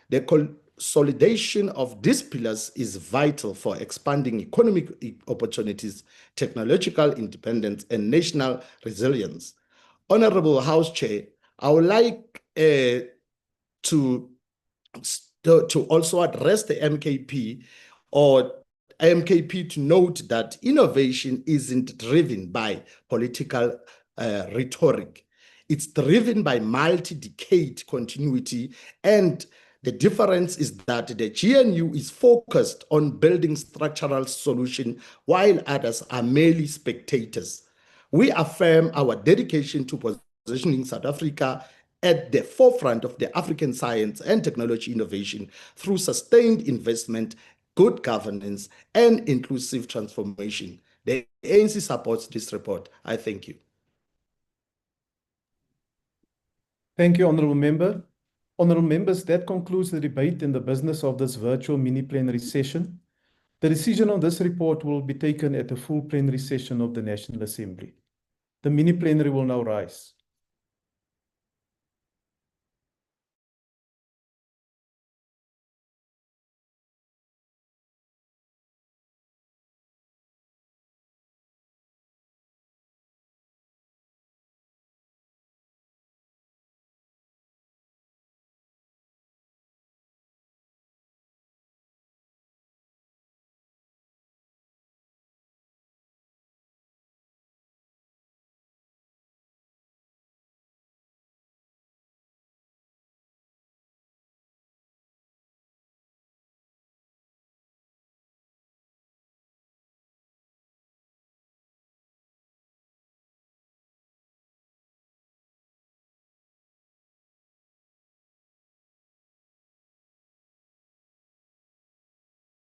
The consolidation of these pillars is vital for expanding economic opportunities, technological independence, and national resilience. Honorable House Chair, I would like to also address the MKP to note that innovation isn't driven by political rhetoric. It's driven by multi-decade continuity, and the difference is that the GNU is focused on building structural solutions while others are merely spectators. We affirm our dedication to positioning South Africa at the forefront of the African science and technology innovation through sustained investment, good governance, and inclusive transformation. The ANC supports this report. I thank you. Thank you, Honourable Member. Honourable Members, that concludes the debate and the business of this virtual mini-plenary session. The decision on this report will be taken at the full plenary session of the National Assembly. The mini plenary will now rise.